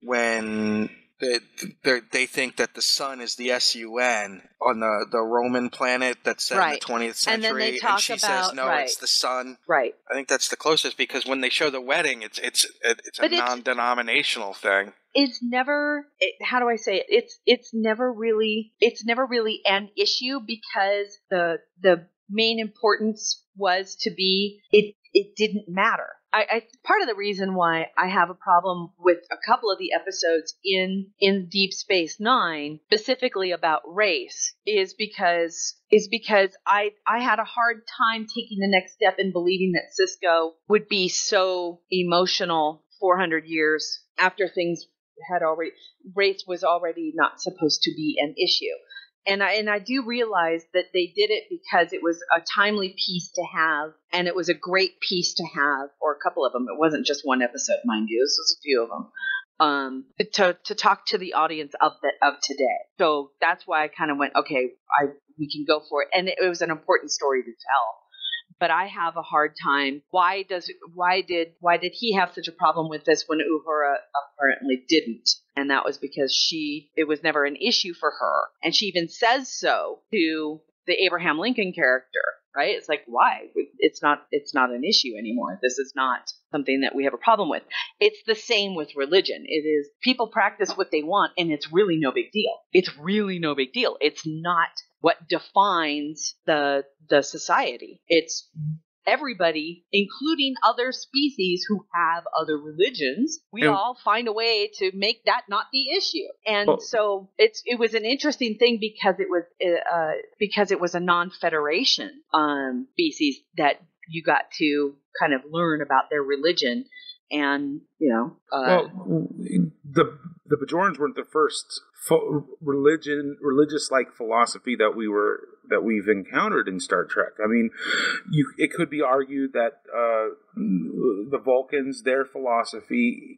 when they think that the sun is the SUN on the Roman planet that's set in the 20th century, and then they talk she about, says no, it's the sun. Right. I think that's the closest, because when they show the wedding, it's a non-denominational thing. It's never. How do I say it? It's never really an issue, because the main importance was to be it didn't matter. I part of the reason why I have a problem with a couple of the episodes in Deep Space Nine, specifically about race, is because I had a hard time taking the next step in believing that Sisko would be so emotional 400 years after things had already, race was already not supposed to be an issue. And I do realize that they did it because it was a timely piece to have, and it was a great piece to have, or a couple of them. It wasn't just one episode, mind you. This was a few of them. To talk to the audience of today. So that's why I kind of went, okay, we can go for it. And it was an important story to tell. But I have a hard time. Why did he have such a problem with this when Uhura apparently didn't? And that was because it was never an issue for her. And she even says so to the Abraham Lincoln character, right? It's like, why? It's not an issue anymore. This is not something that we have a problem with. It's the same with religion. It is, people practice what they want, and it's really no big deal. It's really no big deal. It's not what defines the society. It's everybody, including other species who have other religions. We all find a way to make that not the issue. And so it was an interesting thing because it was a non-Federation species that you got to kind of learn about their religion. And the Bajorans weren't the first religious like philosophy that that we've encountered in Star Trek. I mean, it could be argued that the Vulcans, their philosophy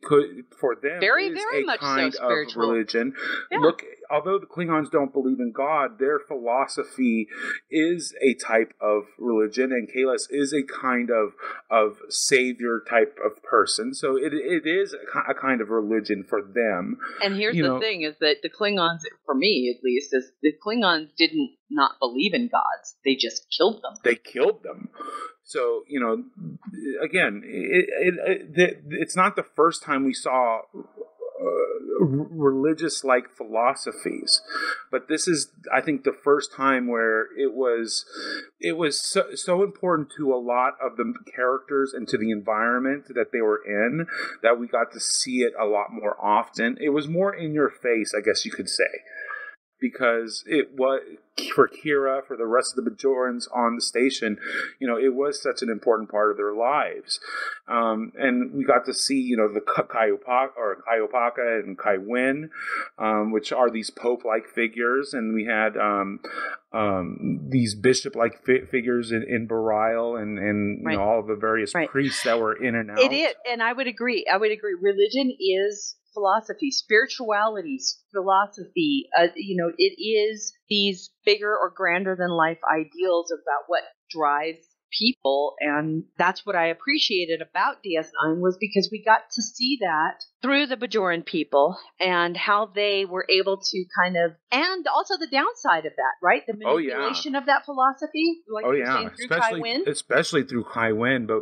for them very, is very a much kind so of spiritual religion. Yeah. Look, although the Klingons don't believe in God, their philosophy is a type of religion, and Kahless is a kind of savior type of person. So it is a kind of religion for them. And here's the thing: is that the Klingons, for me at least, is the Klingons didn't not believe in gods; they just killed them. They killed them. So, again, it's not the first time we saw religious-like philosophies, but this is, I think, the first time where it was so important to a lot of the characters and to the environment that they were in that we got to see it a lot more often. It was more in your face, I guess you could say, because it was for Kira, for the rest of the Bajorans on the station, it was such an important part of their lives. And we got to see, the Kaiopaka and Kai Wynn, which are these Pope-like figures. And we had these bishop-like figures in Bareil and right. All of the various right. priests that were in and out. It is, and I would agree. Religion is philosophy, spirituality, philosophy. It is these bigger or grander than life ideals about what drives people, and that's what I appreciated about DS9 was because we got to see that through the Bajoran people and how they were able to kind of, and also the downside of that, right? The manipulation of that philosophy, like you're saying, through Kai Wynn. Especially through Kai Wynn, but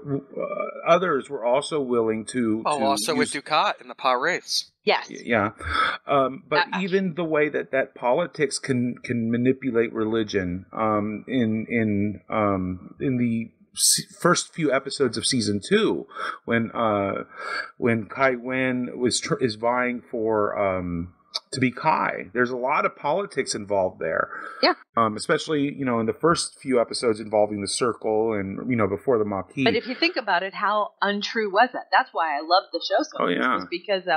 others were also willing to. Also with Dukat and the Pa Wraiths. Yes. Yeah. But even the way that politics can manipulate religion in the first few episodes of season 2, when Kai Wynn is vying for to be Kai, there's a lot of politics involved there. Yeah. Especially in the first few episodes involving the Circle and before the Maquis. But if you think about it, how untrue was that? That's why I loved the show so much. Yeah. Was because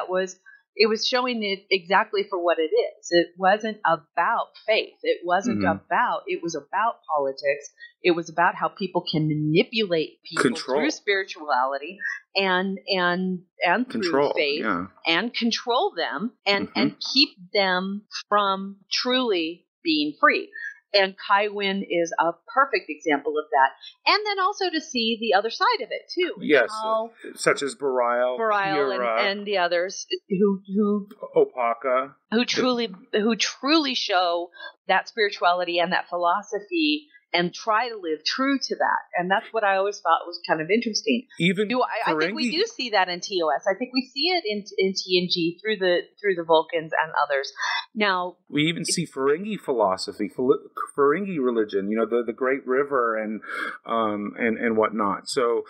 it was showing it exactly for what it is. It wasn't about faith. It wasn't it was about politics. It was about how people can manipulate people through spirituality and through faith and control them and keep them from truly being free. And Kai Wynn is a perfect example of that. And then also to see the other side of it, too. Yes, such as Bareil and the others who Opaka. Who truly show that spirituality and that philosophy and try to live true to that. And that's what I always thought was kind of interesting. I think we do see that in TOS. I think we see it in TNG through the Vulcans and others. Now we even see Ferengi philosophy, Ferengi religion. The Great River and whatnot. So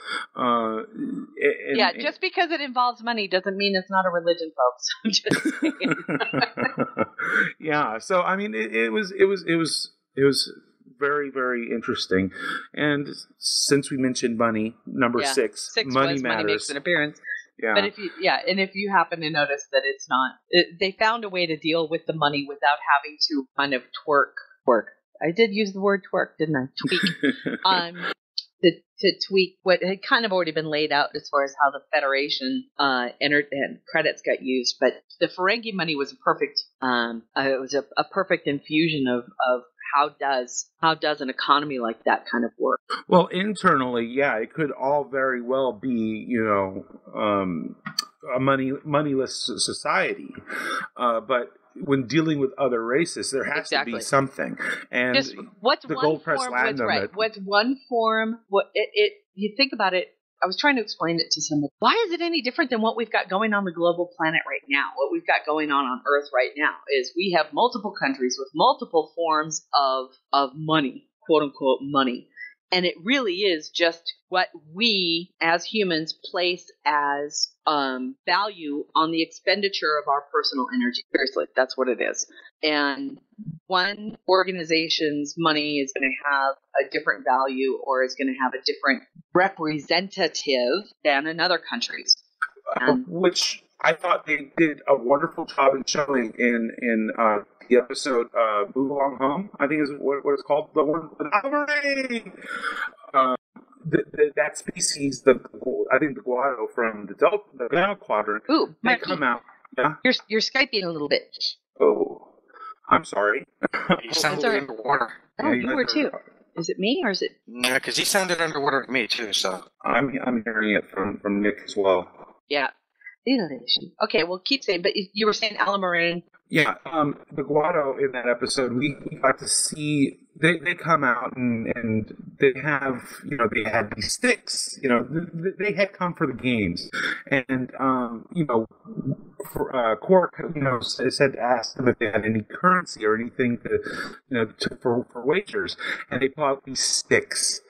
just because it involves money doesn't mean it's not a religion, folks. I'm just saying. Yeah. So I mean, it was very, very interesting. And since we mentioned money, number 6, money matters. Money makes an appearance. Yeah. But if you happen to notice that it's not, they found a way to deal with the money without having to kind of twerk. I did use the word twerk, didn't I? Tweak. To tweak what had kind of already been laid out as far as how the Federation entered and credits got used. But the Ferengi money was a perfect, a perfect infusion of how does an economy like that kind of work? Well, internally, it could all very well be, a moneyless society, but when dealing with other races, there has to be something. And just what's the one Gold Press form? Latinum. What's one form? You think about it. I was trying to explain it to somebody. Why is it any different than what we've got going on the global planet right now? What we've got going on Earth right now is we have multiple countries with multiple forms of money, quote unquote money. And it really is just what we as humans place as value on the expenditure of our personal energy. Seriously, that's what it is. And one organization's money is going to have a different value or is going to have a different representative than another country's. Which I thought they did a wonderful job in showing in the episode "Move Along Home." I think is what it's called. The one with Alvarez. That species, I think the guado from the Delta Quadrant. Ooh, they come out. Yeah. You're Skyping a little bit. Oh, I'm sorry. You sounded underwater. Oh, you were too. Is it me or is it? Yeah, because he sounded underwater to me too. So I'm hearing it from Nick as well. Yeah. Okay, well, keep saying. But you were saying Alamarine. Yeah, the guado in that episode, we got to see they come out and they have they had these sticks. They had come for the games, and Quark said asked them if they had any currency or anything for wagers, and they pull out these sticks,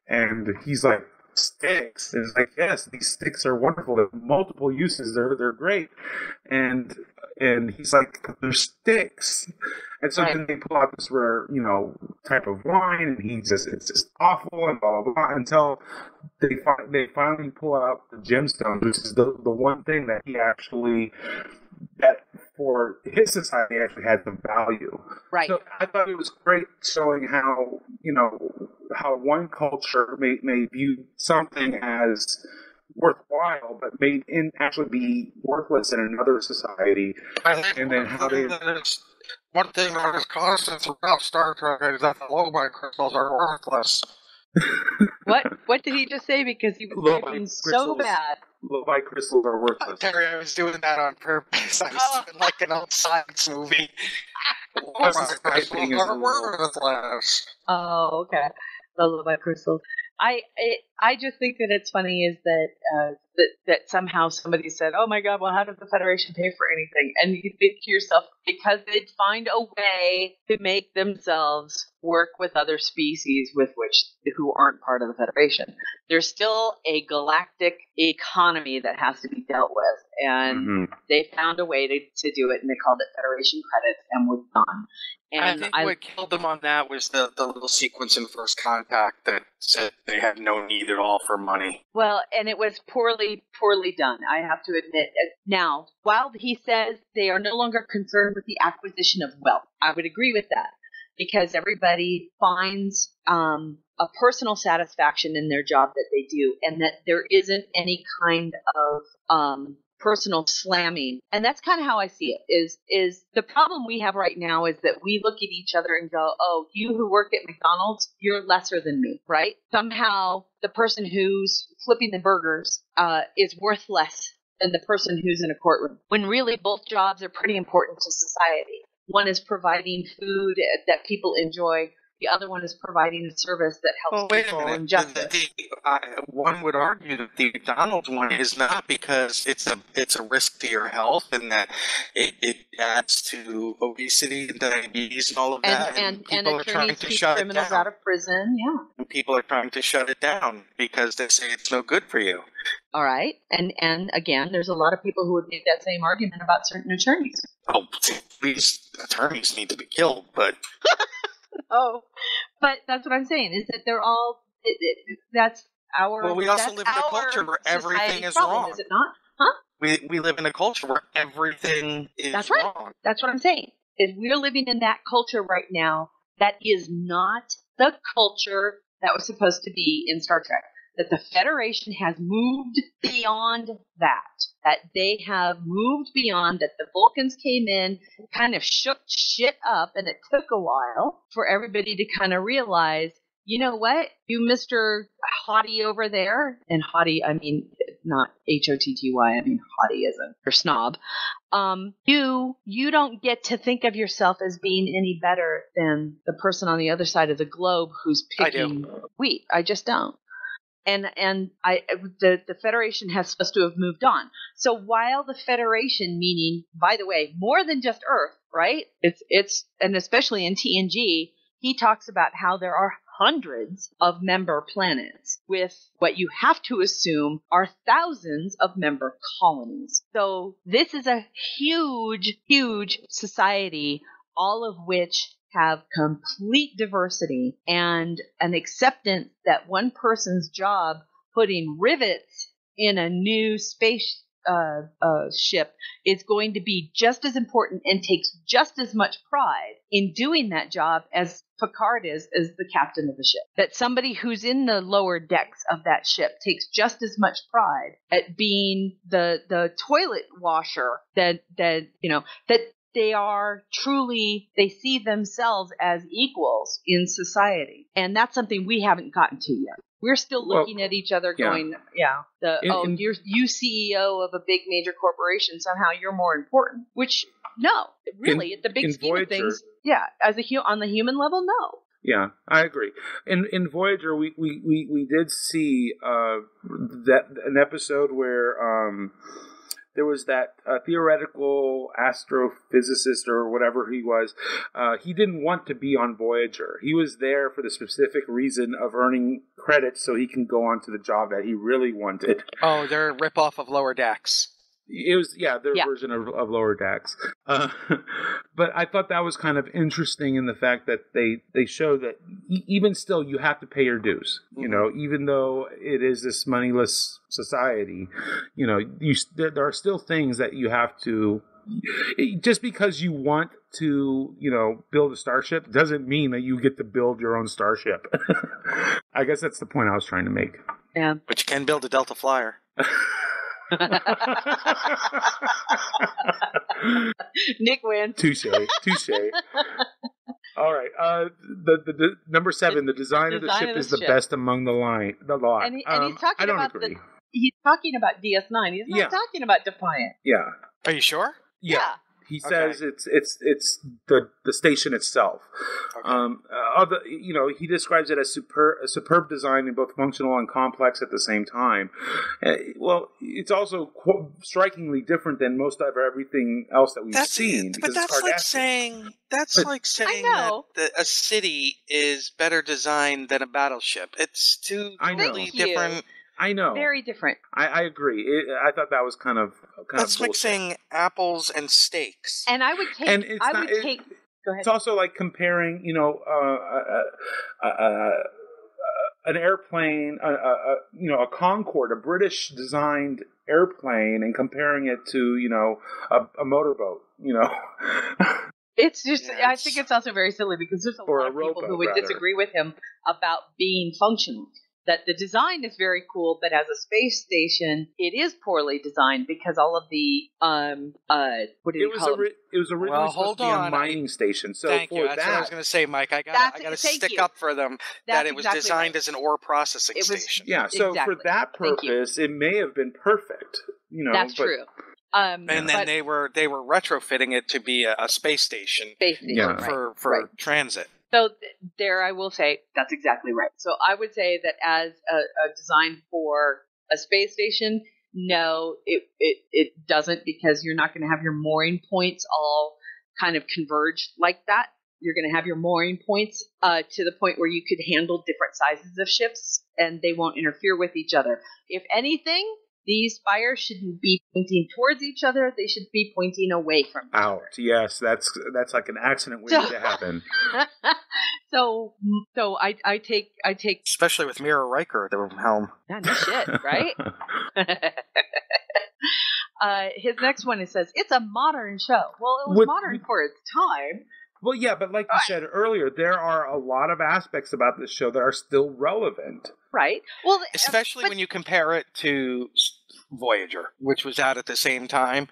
and he's like, sticks, and it's like, yes, these sticks are wonderful. They have multiple uses. They're great, and he's like, they're sticks. And so then they pull out this rare, type of wine, and it's just awful and blah blah blah until they finally pull out the gemstones, which is the one thing that that for his society actually had the value. Right. So I thought it was great showing how how one culture may view something as worthwhile, but may actually be worthless in another society. And then how they. One thing that is constant throughout Star Trek is that the Lobite crystals are worthless. What did he just say? Because he was being so bad. Lobite crystals are worthless. Terry, I was doing that on purpose. I was doing like an old science movie. Lobite crystals are worthless. Oh, okay. The Lobite crystals. I just think that it's funny is that somehow somebody said, oh my God, well, how does the Federation pay for anything? And you think to yourself, because they'd find a way to make themselves work with other species who aren't part of the Federation. There's still a galactic economy that has to be dealt with, and they found a way to do it, and they called it Federation credits, and we're done. And I think what killed them on that was the little sequence in First Contact that said they had no need at all for money. Well, and it was poorly done, I have to admit. Now, while he says they are no longer concerned with the acquisition of wealth, I would agree with that, because everybody finds a personal satisfaction in their job that they do, and that there isn't any kind of personal slamming. And that's kind of how I see it, is the problem we have right now is that we look at each other and go, oh, you who work at McDonald's, you're lesser than me, right? Somehow the person who's flipping the burgers is worth less than the person who's in a courtroom, when really both jobs are pretty important to society. One is providing food that people enjoy. The other one is providing a service that helps people in justice. One would argue that the McDonald's one is not, because it's a risk to your health, and that it adds to obesity and diabetes and all of that. And people are trying to keep shut criminals it down. out of prison, yeah. And people are trying to shut it down because they say it's no good for you. All right, and again, there's a lot of people who would make that same argument about certain attorneys. Oh, these attorneys need to be killed, but. Oh, but that's what I'm saying, is that they're all, that's our. Well, we also live in a culture where everything is wrong. Is it not? Huh? We live in a culture where everything is That's right. wrong. That's what I'm saying. Is we're living in that culture right now that is not the culture that was supposed to be in Star Trek. That the Federation has moved beyond that. That they have moved beyond that. The Vulcans came in, kind of shook shit up, and it took a while for everybody to kind of realize, you know what, you Mr. Hottie over there, and Hottie, I mean, not Hotty, I mean Hottie as a snob, you don't get to think of yourself as being any better than the person on the other side of the globe who's picking wheat. I just don't. And the Federation has supposed to have moved on. So while the Federation, meaning, by the way, more than just Earth, right? It's and especially in TNG, he talks about how there are hundreds of member planets with what you have to assume are thousands of member colonies. So this is a huge, huge society, all of which have complete diversity and an acceptance that one person's job putting rivets in a new space ship is going to be just as important and takes just as much pride in doing that job as Picard is as the captain of the ship. That somebody who's in the lower decks of that ship takes just as much pride at being the toilet washer that they are truly, they see themselves as equals in society. And that's something we haven't gotten to yet. We're still looking at each other going, you CEO of a big major corporation, somehow you're more important. Which, no, really, at the big scheme of things, on the human level, no. Yeah, I agree. In Voyager, we did see that an episode where there was that theoretical astrophysicist or whatever he was. He didn't want to be on Voyager. He was there for the specific reason of earning credits so he can go on to the job that he really wanted. Oh, they're a ripoff of Lower Decks. It was, their version of Lower Decks. But I thought that was kind of interesting in the fact that they show that even still you have to pay your dues. You know, even though it is this moneyless society, you know, there are still things that you have to. Just because you want to, you know, build a starship doesn't mean that you get to build your own starship. I guess that's the point I was trying to make. Yeah, but you can build a Delta Flyer. Nick wins. Touche. All right. The number 7. The design of the ship is the best among the lot. And he's talking I don't about agree. He's talking about DS9. He's not talking about Defiant. Yeah. Are you sure? Yeah. He says it's the station itself. He describes it as a superb design in both functional and complex at the same time. Well, it's also strikingly different than most of everything else that we've seen. But that's like saying that a city is better designed than a battleship. It's two totally different. I know. Very different. I agree. I thought that was kind of that's mixing apples and steaks. And I would take. And Go ahead. It's also like comparing, you know, an airplane, a Concorde, a British designed airplane, and comparing it to, you know, a motorboat. You know. It's just, I think it's also very silly because there's a lot of people who would disagree with him about being functional. That the design is very cool, but as a space station, it is poorly designed because all of the what do you call it? It was originally supposed to be a mining station. So thank you. That's what I was going to say, Mike. I got to stick up for them that it was designed as an ore processing station. Yeah. So for that purpose, it may have been perfect. You know, that's true. And then they were retrofitting it to be a space station. For transit. So there I will say that's exactly right. So I would say that as a design for a space station, no, it doesn't, because you're not going to have your mooring points all kind of converged like that. You're going to have your mooring points to the point where you could handle different sizes of ships and they won't interfere with each other. If anything, these spires shouldn't be pointing towards each other. They should be pointing away from each other. Yes, that's like an accident waiting to happen. So I take especially with Mira Riker at the helm. Yeah, no shit, right? His next one, it says it's a modern show. Well, it was modern for its time. Well, yeah, but like you said earlier, there are a lot of aspects about this show that are still relevant. Right. Well, especially when you compare it to Voyager, which was out at the same time.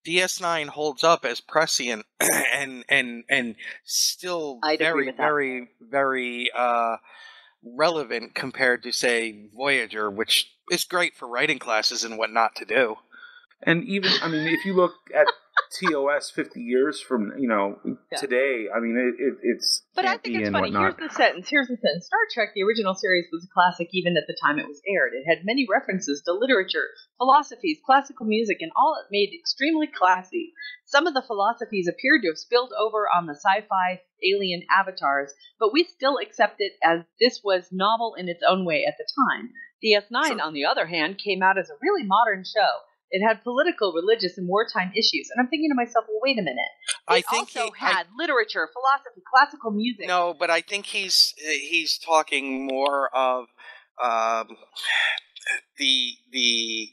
DS9 holds up as prescient and still very relevant compared to, say, Voyager, which is great for writing classes and what not to do. And even, I mean, if you look at TOS 50 years from, today, I mean, it's But I think it's funny. Here's the sentence. Star Trek, the original series, was a classic even at the time it was aired. It had many references to literature, philosophies, classical music, and all it made extremely classy. Some of the philosophies appeared to have spilled over on the sci-fi alien avatars, but we still accept it as this was novel in its own way at the time. DS9, on the other hand, came out as a really modern show. It had political, religious, and wartime issues. And I'm thinking to myself, well, wait a minute. It also had literature, philosophy, classical music. No, but I think he's talking more of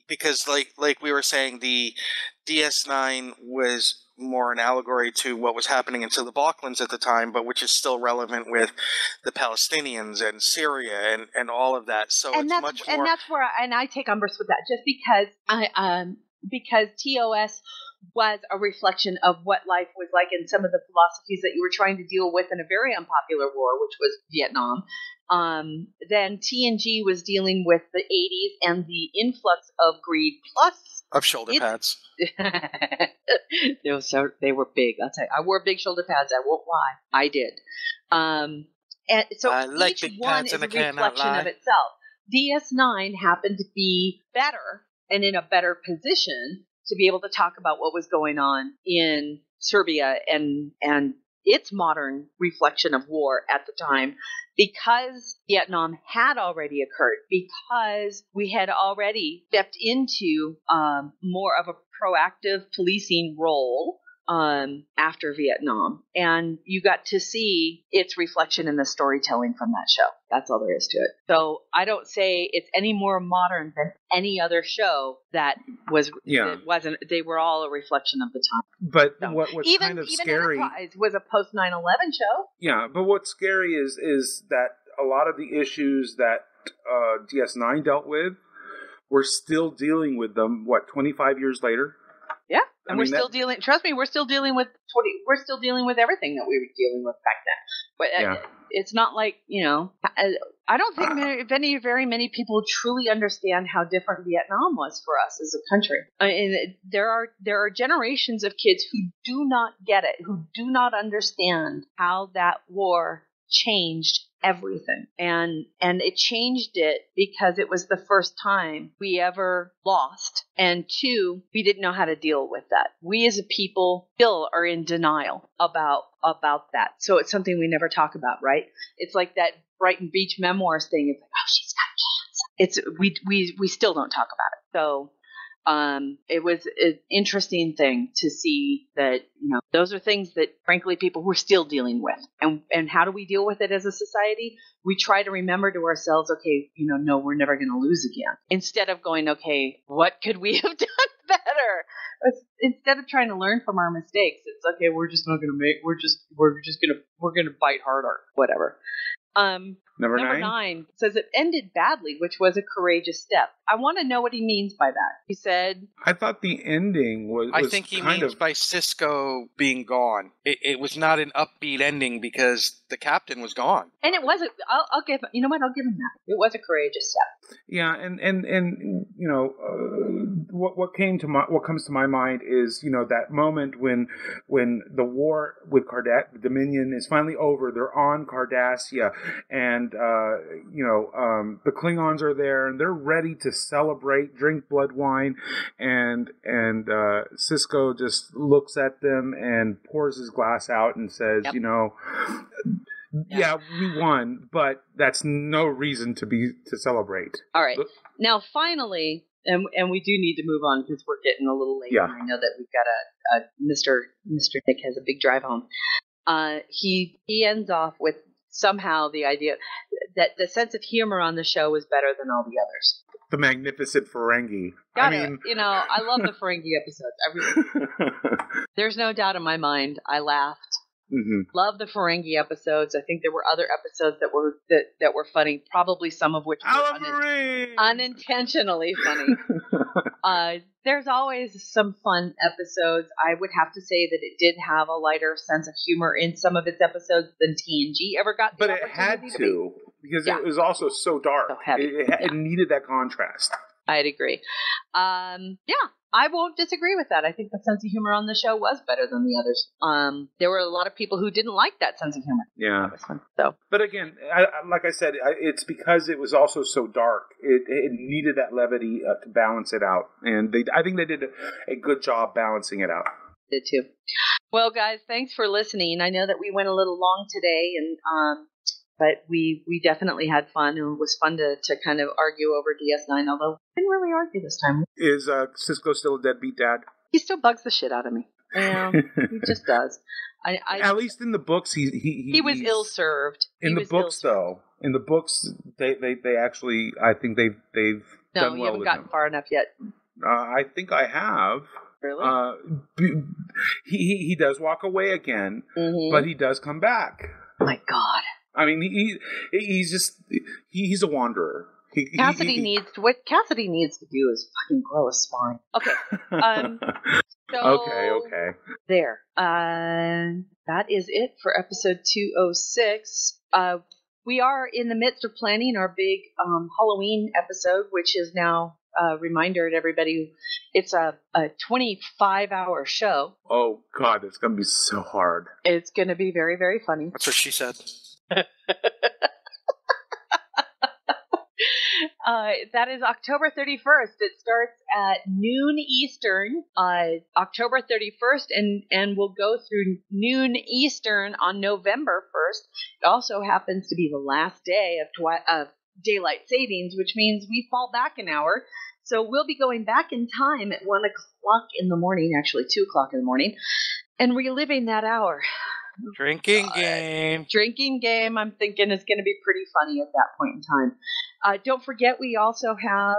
because like we were saying, the DS9 was more an allegory to what was happening into the Balkans at the time, but which is still relevant with the Palestinians and Syria and all of that. So and it's that's much and more. that's where I take umbrage with that, just because TOS was a reflection of what life was like and some of the philosophies that you were trying to deal with in a very unpopular war, which was Vietnam. Then TNG was dealing with the 80s and the influx of greed, plus Of shoulder pads. They were big. I'll tell you, I wore big shoulder pads. I won't lie, I did. And so I like each big one pads is and a I cannot reflection lie. of itself. DS9 happened to be better and in a better position to be able to talk about what was going on in Serbia and its modern reflection of war at the time, because Vietnam had already occurred, because we had already stepped into more of a proactive policing role after Vietnam. And you got to see its reflection in the storytelling from that show. That's all there is to it. So I don't say it's any more modern than any other show that was. Yeah. It wasn't. They were all a reflection of the time. But So, what's even kind of even scary, Enterprise was a post 9/11 show. yeah. But what's scary is that a lot of the issues that DS9 dealt with, we're still dealing with them. 25 years later? Yeah, and we're still dealing. Trust me, we're still dealing with everything that we were dealing with back then. But it's not like, I don't think very many people truly understand how different Vietnam was for us as a country. There are generations of kids who do not get it, who do not understand how that war changed everything. And it changed it because it was the first time we ever lost. And two, we didn't know how to deal with that. We as a people still are in denial about that. So it's something we never talk about, right? It's like that Brighton Beach memoirs thing. It's like, oh, she's got cancer. We still don't talk about it. So it was an interesting thing to see that, those are things that frankly people were still dealing with. And how do we deal with it as a society? We try to remember to ourselves, okay, no, we're never going to lose again. Instead of going, okay, what could we have done better? Instead of trying to learn from our mistakes, it's okay, we're just not going to we're going to bite harder, whatever. Number 9 says it ended badly, which was a courageous step. I want to know what he means by that. He said, I thought the ending was I think he means by Cisco being gone. It was not an upbeat ending because the captain was gone. And it wasn't. I'll give. You know what? I'll give him that. It was a courageous step. Yeah, and what comes to my mind is that moment when the war with the Dominion is finally over. They're on Cardassia, and the Klingons are there, and they're ready to celebrate, drink blood wine, and Cisco just looks at them and pours his glass out and says, Yep. Yeah, we won, but that's no reason to celebrate. All right. Now, finally, and we do need to move on because we're getting a little late. Yeah. And I know that we've got Mr. Nick has a big drive home. He ends off with somehow the idea that the sense of humor on the show was better than all the others. The magnificent Ferengi. I love the Ferengi episodes. I really, there's no doubt in my mind. I laughed. Mm-hmm. Love the Ferengi episodes. I think there were other episodes that were funny. Probably some of which were unintentionally funny. There's always some fun episodes. I would have to say that it did have a lighter sense of humor in some of its episodes than TNG ever got. But it had to because it was also so dark. It needed that contrast. I'd agree. I won't disagree with that. I think the sense of humor on the show was better than the others. There were a lot of people who didn't like that sense of humor. Yeah. That was fun. So, but again, like I said, it's because it was also so dark. It needed that levity to balance it out, and I think they did a good job balancing it out. Did too. Well, guys, thanks for listening. I know that we went a little long today, and but we definitely had fun, and it was fun to kind of argue over DS9, although we didn't really argue this time. Is Cisco still a deadbeat dad? He still bugs the shit out of me. He just does. At least in the books, he was ill-served. In the books, though, in the books, they actually, I think they've No, done you well haven't with gotten him. far enough yet. I think I have. Really? He does walk away again, Mhm. but he does come back. My God. I mean, he's a wanderer. Cassidy needs to do is fucking grow a spine. Okay. So Okay. there. That is it for episode 206. We are in the midst of planning our big Halloween episode, which is now a reminder to everybody. It's a 25-hour show. Oh God, it's gonna be so hard. It's going to be very, very funny. That's what she said. That is October 31st. It starts at noon Eastern, October 31st, and will go through noon Eastern on November 1st. It also happens to be the last day of daylight savings, which means we fall back an hour. So we'll be going back in time at 1 o'clock in the morning, actually 2 o'clock in the morning, and reliving that hour. Drinking game. Drinking game, I'm thinking, is going to be pretty funny at that point in time. Don't forget, we also have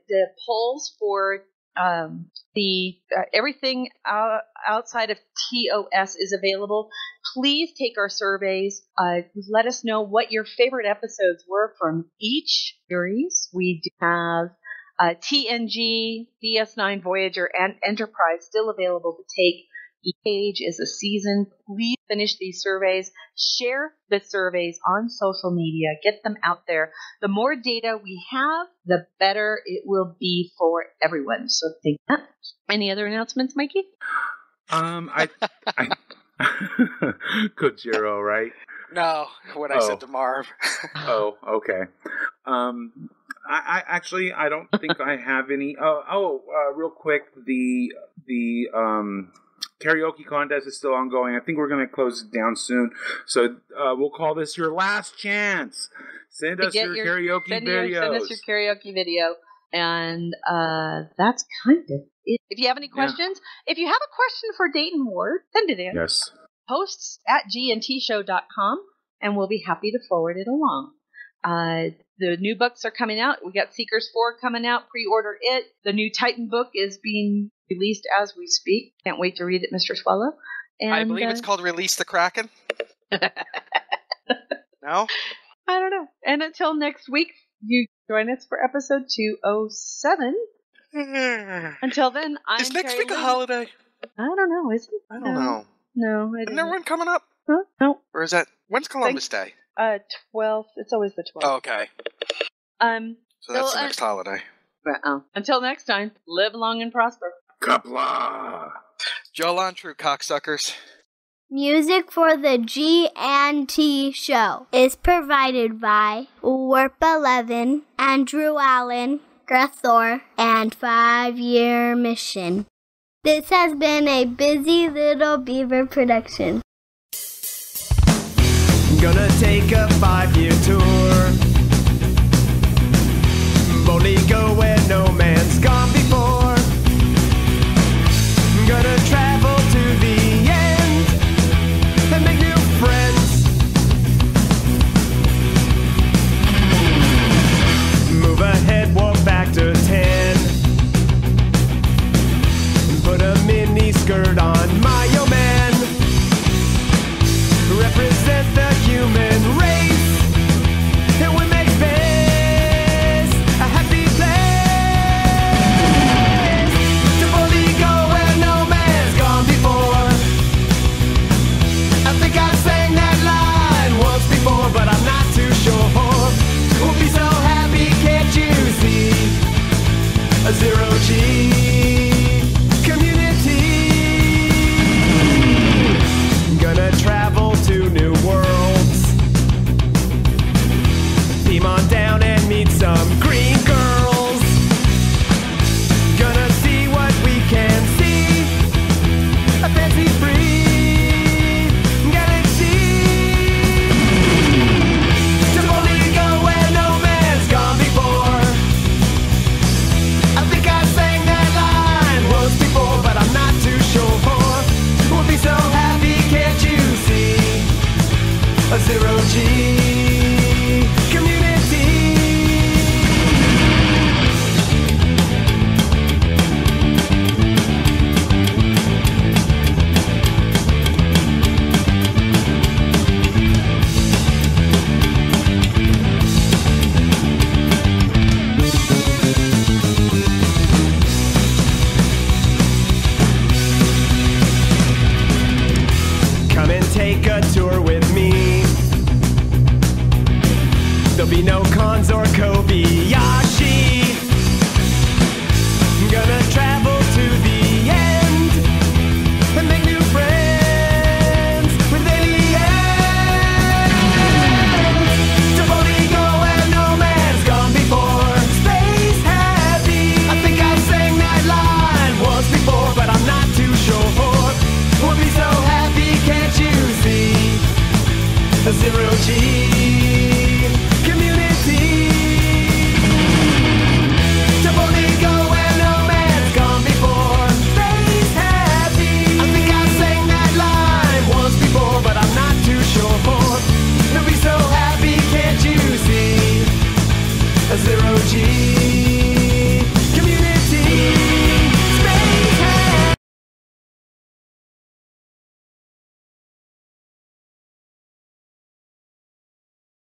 the polls for the everything outside of TOS is available. Please take our surveys. Let us know what your favorite episodes were from each series. We do have TNG, DS9, Voyager, and Enterprise still available to take. Each page is a season. Please finish these surveys. Share the surveys on social media. Get them out there. The more data we have, the better it will be for everyone. So think that. Any other announcements, Mikey? I Kojiro, right? No, what I said to Marv. Oh, okay. I actually I don't think I have any. Real quick, the karaoke contest is still ongoing. I think we're going to close it down soon. So we'll call this your last chance. Send us your karaoke videos. Send us your karaoke video. And that's kind of it. If you have any questions, if you have a question for Dayton Ward, send it in. Yes. Posts at gntshow.com, and we'll be happy to forward it along. The new books are coming out. We got Seekers 4 coming out. Pre-order it. The new Titan book is being released as we speak. Can't wait to read it, Mr. Swallow. And, I believe it's called Release the Kraken. No? I don't know. And until next week, you join us for episode 207. Until then, I'm Is next Carrie week a Lynn. holiday? I don't know. Is it? I don't know. No, Isn't there one coming up? Huh? No. Or is that when's Columbus Day? 12th. It's always the 12th. Oh, okay. So that's the next holiday. Until next time, live long and prosper. Kapla! Joel on true cocksuckers. Music for the G&T show is provided by Warp 11, Andrew Allen, Grethor, and 5 Year Mission. This has been a Busy Little Beaver production. Gonna take a 5-year tour. Boldly go where no man's gone before. Gonna travel to the end and make new friends. Move ahead, walk back to 10. Put a mini skirt on my old man. Represent the human race, and we make space a happy place. To boldly go where no man's gone before. I think I've sang that line once before, but I'm not too sure. We'll be so happy, can't you see? A zero-G community. Gonna travel to new worlds. Beam on down and meet some green girls. Gonna see what we can see. A fancy-free galaxy. To boldly go where no man's gone before. I think I sang that line once before, but I'm not too sure. We'll be so happy, can't you see? A zero-G community. take a tour with me. There'll be no cons or Kobayashi. I'm gonna travel to the end and make new friends with aliens. To Boligo where no man's gone before. Space heavy. I think I sang that line once before, but I'm not too sure. We'll be so happy, can't you see? A zero-G community. To Boligo where no man's gone before. Space happy. I think I sang that line once before, but I'm not too sure. We'll be so happy, can't you see? A zero-G